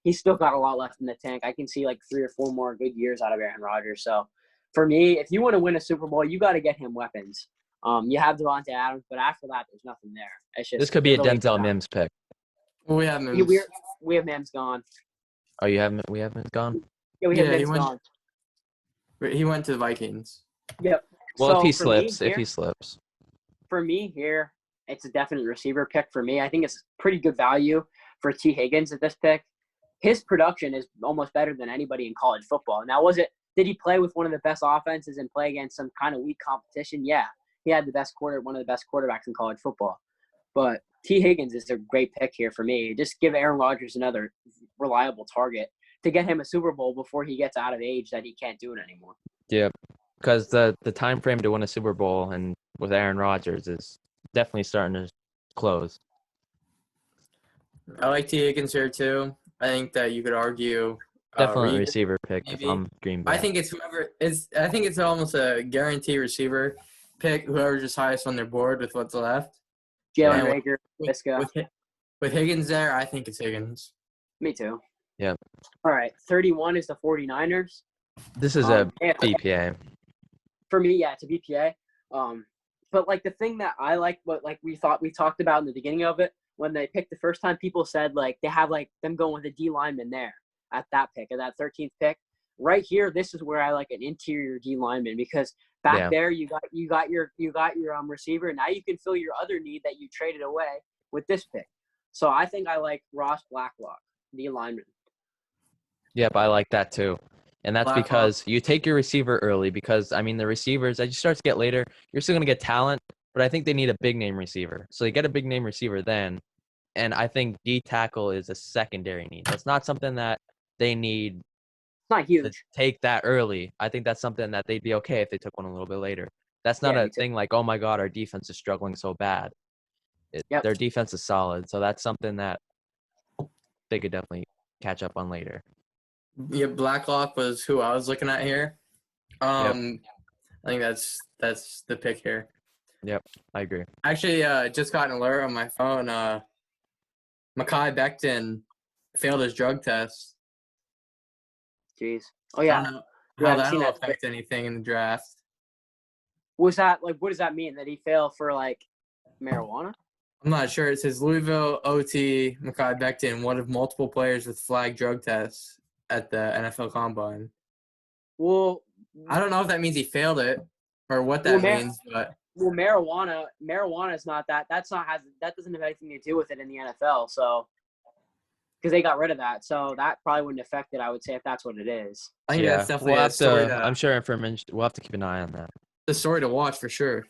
He's still got a lot left in the tank. I can see 3 or 4 more good years out of Aaron Rodgers. So for me, if you want to win a Super Bowl, you got to get him weapons. You have Devontae Adams, but after that, there's nothing there. It's just This could be a really Denzel tough. Mims pick. Well, we have Mims. We have Mims gone. Oh, we haven't gone? Yeah, we have Yeah, he Mims went- gone. He went to the Vikings. Yep. Well, if he So for me slips. For me here, it's a definite receiver pick for me. I think it's pretty good value for T. Higgins at this pick. His production is almost better than anybody in college football. Now, did he play with one of the best offenses and play against some kind of weak competition? Yeah. He had one of the best quarterbacks in college football. But T. Higgins is a great pick here for me. Just give Aaron Rodgers another reliable target to get him a Super Bowl before he gets out of age that he can't do it anymore. Yeah, because the time frame to win a Super Bowl and with Aaron Rodgers is definitely starting to close. I like T. Higgins here too. I think that you could argue Definitely a Reed. receiver pick if maybe. I'm Green Bay. I think it's almost a guarantee receiver pick. Whoever's just highest on their board with what's left. Jalen Yeah. Rager, Visca. With Higgins there, I think it's Higgins. Me too. Yep. All right. 31 is the 49ers. This is Yeah, a BPA. for me, yeah, it's a BPA. But the thing that I like, what we talked about in the beginning of it, when they picked the first time, people said they have them going with a D lineman there at that 13th pick. Right here, this is where I like an interior D lineman because back there you got your receiver. Now you can fill your other need that you traded away with this pick. So I think I like Ross Blacklock, D lineman. Yep, I like that too. And that's Blacklock. because you take your receiver early because, the receivers, as you start to get later, you're still going to get talent, but I think they need a big-name receiver. So you get a big-name receiver then, and I think D-tackle is a secondary need. That's not something that they need It's not to huge. take that early. I think that's something that they'd be okay if they took one a little bit later. That's not Yeah, a me too. thing like, oh, my God, our defense is struggling so bad. Yep. Their defense is solid, so that's something that they could definitely catch up on later. Yeah, Blacklock was who I was looking at here. I think that's the pick here. Yep, I agree. Actually, just got an alert on my phone. Mekhi Becton failed his drug test. Jeez. Oh I yeah. don't know Yeah, how I've seen that'll that. affect anything in the draft. Was that like? What does that mean? That he failed for like marijuana? I'm not sure. It says Louisville OT Mekhi Becton, one of multiple players with flagged drug tests at the NFL Combine. Well, I don't know if that means he failed it or what that means, but marijuana is not that. That doesn't have anything to do with it in the NFL. So, because they got rid of that, so that probably wouldn't affect it. I would say if that's what it is. I think that's definitely we'll a have story to. I'm sure information. We'll have to keep an eye on that. the story to watch for sure.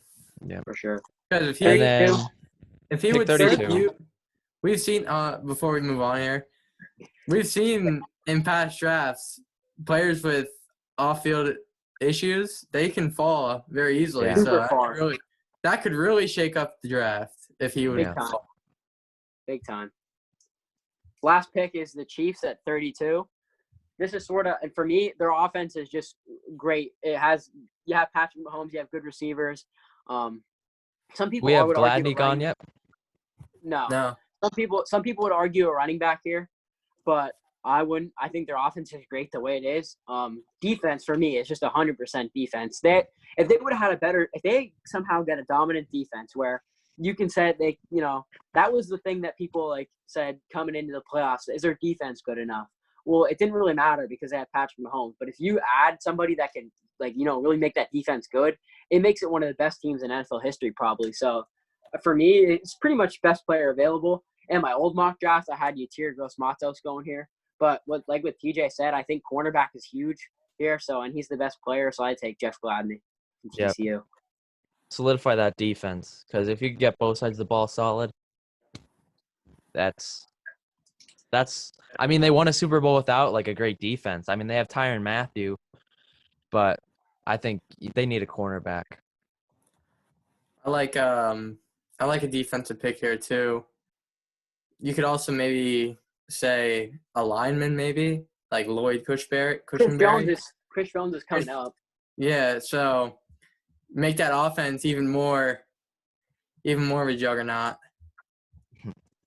Yeah, For sure. Because And then if he pick would 32. sit you, we've seen before we move on here, we've seen in past drafts players with off-field issues, they can fall very easily. Yeah. So Super far. that could really shake up the draft if he would Big time. fall. Big time. Last pick is the Chiefs at 32. This is sort of, and for me, their offense is just great. You have Patrick Mahomes, you have good receivers. Some people we have would argue Gladney gone yet? No. Some people would argue a running back here, but I wouldn't. I think their offense is great the way it is. Defense for me is just 100% defense. If they somehow get a dominant defense where you can say that was the thing that people like said coming into the playoffs. Is their defense good enough? Well, it didn't really matter because they had Patrick Mahomes. But if you add somebody that can really make that defense good, it makes it one of the best teams in NFL history probably. So for me, it's pretty much best player available. In my old mock draft, I had Yatir Gross-Matos going here. But what TJ said, I think cornerback is huge here. So, and he's the best player. So I take Jeff Gladney from TCU. Solidify that defense, because if you can get both sides of the ball solid, that's. I mean, they won a Super Bowl without like a great defense. I mean, they have Tyrann Mathieu, but I think they need a cornerback. I like a defensive pick here too. You could also maybe say a lineman, maybe like Lloyd Cushenberry. Chris Jones is coming up. Yeah, so make that offense even more of a juggernaut.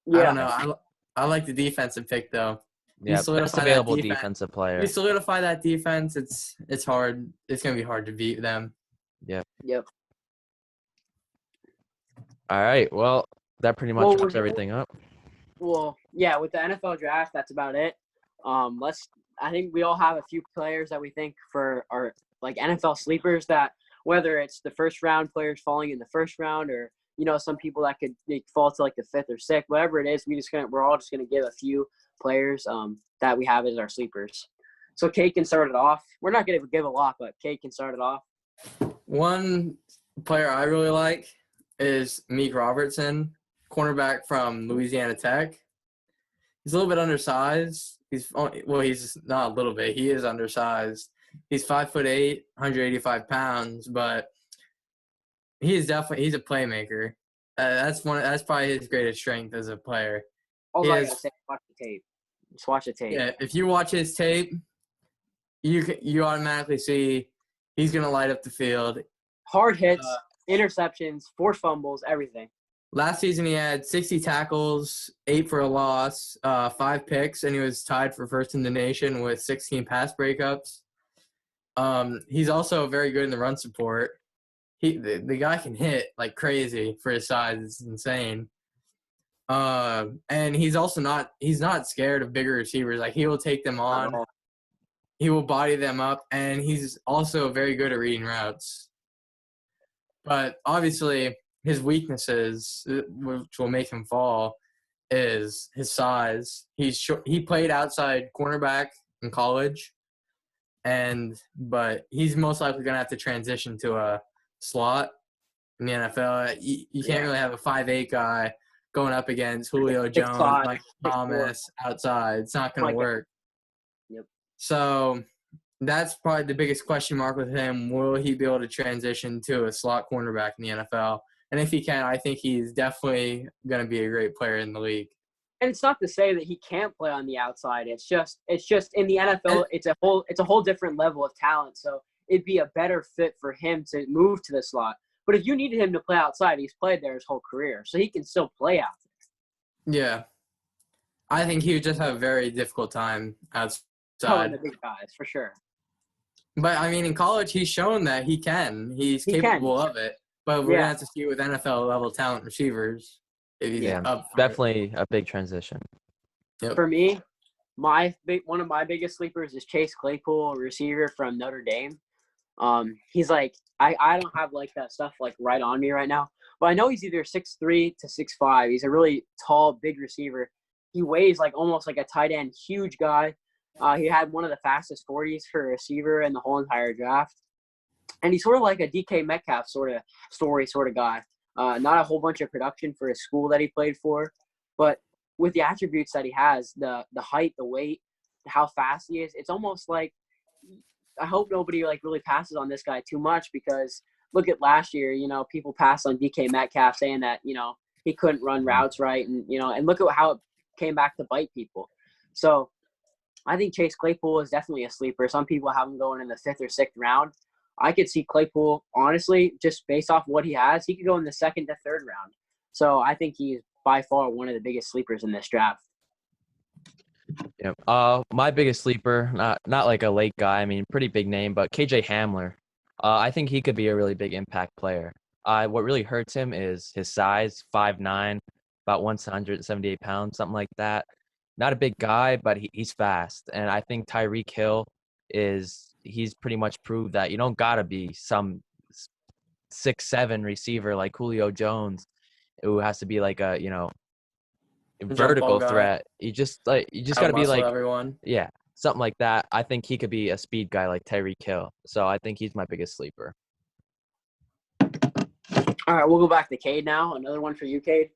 Yeah. I don't know. I like the defensive pick though. Yeah, best available defensive player. You solidify that defense. It's hard. It's gonna be hard to beat them. Yep. All right. Well, that pretty much wraps everything up. Well, yeah, with the NFL draft, that's about it. I think we all have a few players that we think for our like NFL sleepers that whether it's the first round players falling in the first round or some people that could fall to like the fifth or sixth, whatever it is, we're all just gonna give a few players that we have as our sleepers. So Kate can start it off. We're not gonna give a lot, but Kate can start it off. One player I really like is Meek Robertson, cornerback from Louisiana Tech. He's a little bit undersized. He's not a little bit. He is undersized. He's 5'8", 185 pounds, but he's a playmaker. That's probably his greatest strength as a player. All I gotta say, watch the tape. Just watch the tape. Yeah, if you watch his tape, you automatically see he's gonna light up the field. Hard hits, interceptions, forced fumbles, everything. Last season he had 60 tackles, 8 for a loss, 5 picks, and he was tied for first in the nation with 16 pass breakups. He's also very good in the run support. The guy can hit like crazy for his size. It's insane. And he's not scared of bigger receivers. Like he will take them on. He will body them up, and he's also very good at reading routes. But obviously his weaknesses, which will make him fall, is his size. He's short. He played outside cornerback in college, but he's most likely going to have to transition to a slot in the NFL. You can't really have a 5'8" guy going up against Julio Jones, Mike Thomas outside. It's not going to work. Yep. So that's probably the biggest question mark with him. Will he be able to transition to a slot cornerback in the NFL? And if he can, I think he's definitely going to be a great player in the league. And it's not to say that he can't play on the outside. It's just in the NFL, it's a whole different level of talent. So it'd be a better fit for him to move to the slot. But if you needed him to play outside, he's played there his whole career, so he can still play out there. Yeah. I think he would just have a very difficult time Telling outside. the big guys for sure. But, I mean, in college, he's shown that he can. He's capable of it. But we're going to have to see it with NFL-level talent receivers if he's up for it. Definitely a big transition. Yep. For me, one of my biggest sleepers is Chase Claypool, a receiver from Notre Dame. He's like I don't have like that stuff like right on me right now, but I know he's either 6'3" to 6'5". He's a really tall, big receiver. He weighs like almost like a tight end, huge guy. He had one of the fastest 40s for a receiver in the whole entire draft. And he's sort of like a DK Metcalf sort of story sort of guy. Not a whole bunch of production for his school that he played for, but with the attributes that he has, the height, the weight, how fast he is, it's almost like I hope nobody like really passes on this guy too much, because look at last year, people passed on DK Metcalf saying that, he couldn't run routes right, and and look at how it came back to bite people. So I think Chase Claypool is definitely a sleeper. Some people have him going in the 5th or 6th round. I could see Claypool, honestly, just based off what he has, he could go in the 2nd to 3rd round. So I think he's by far one of the biggest sleepers in this draft. Yeah. My biggest sleeper, not like a late guy. I mean, pretty big name, but KJ Hamler. I think he could be a really big impact player. What really hurts him is his size, 5'9", about 178 pounds, something like that. Not a big guy, but he's fast. And I think Tyreek Hill he's pretty much proved that you don't gotta be some 6'7" receiver like Julio Jones, who has to be like a vertical threat. You just gotta be like everyone. Yeah, something like that. I think he could be a speed guy like Tyreek Hill. So I think he's my biggest sleeper. All right, we'll go back to Cade now. Another one for you, Cade.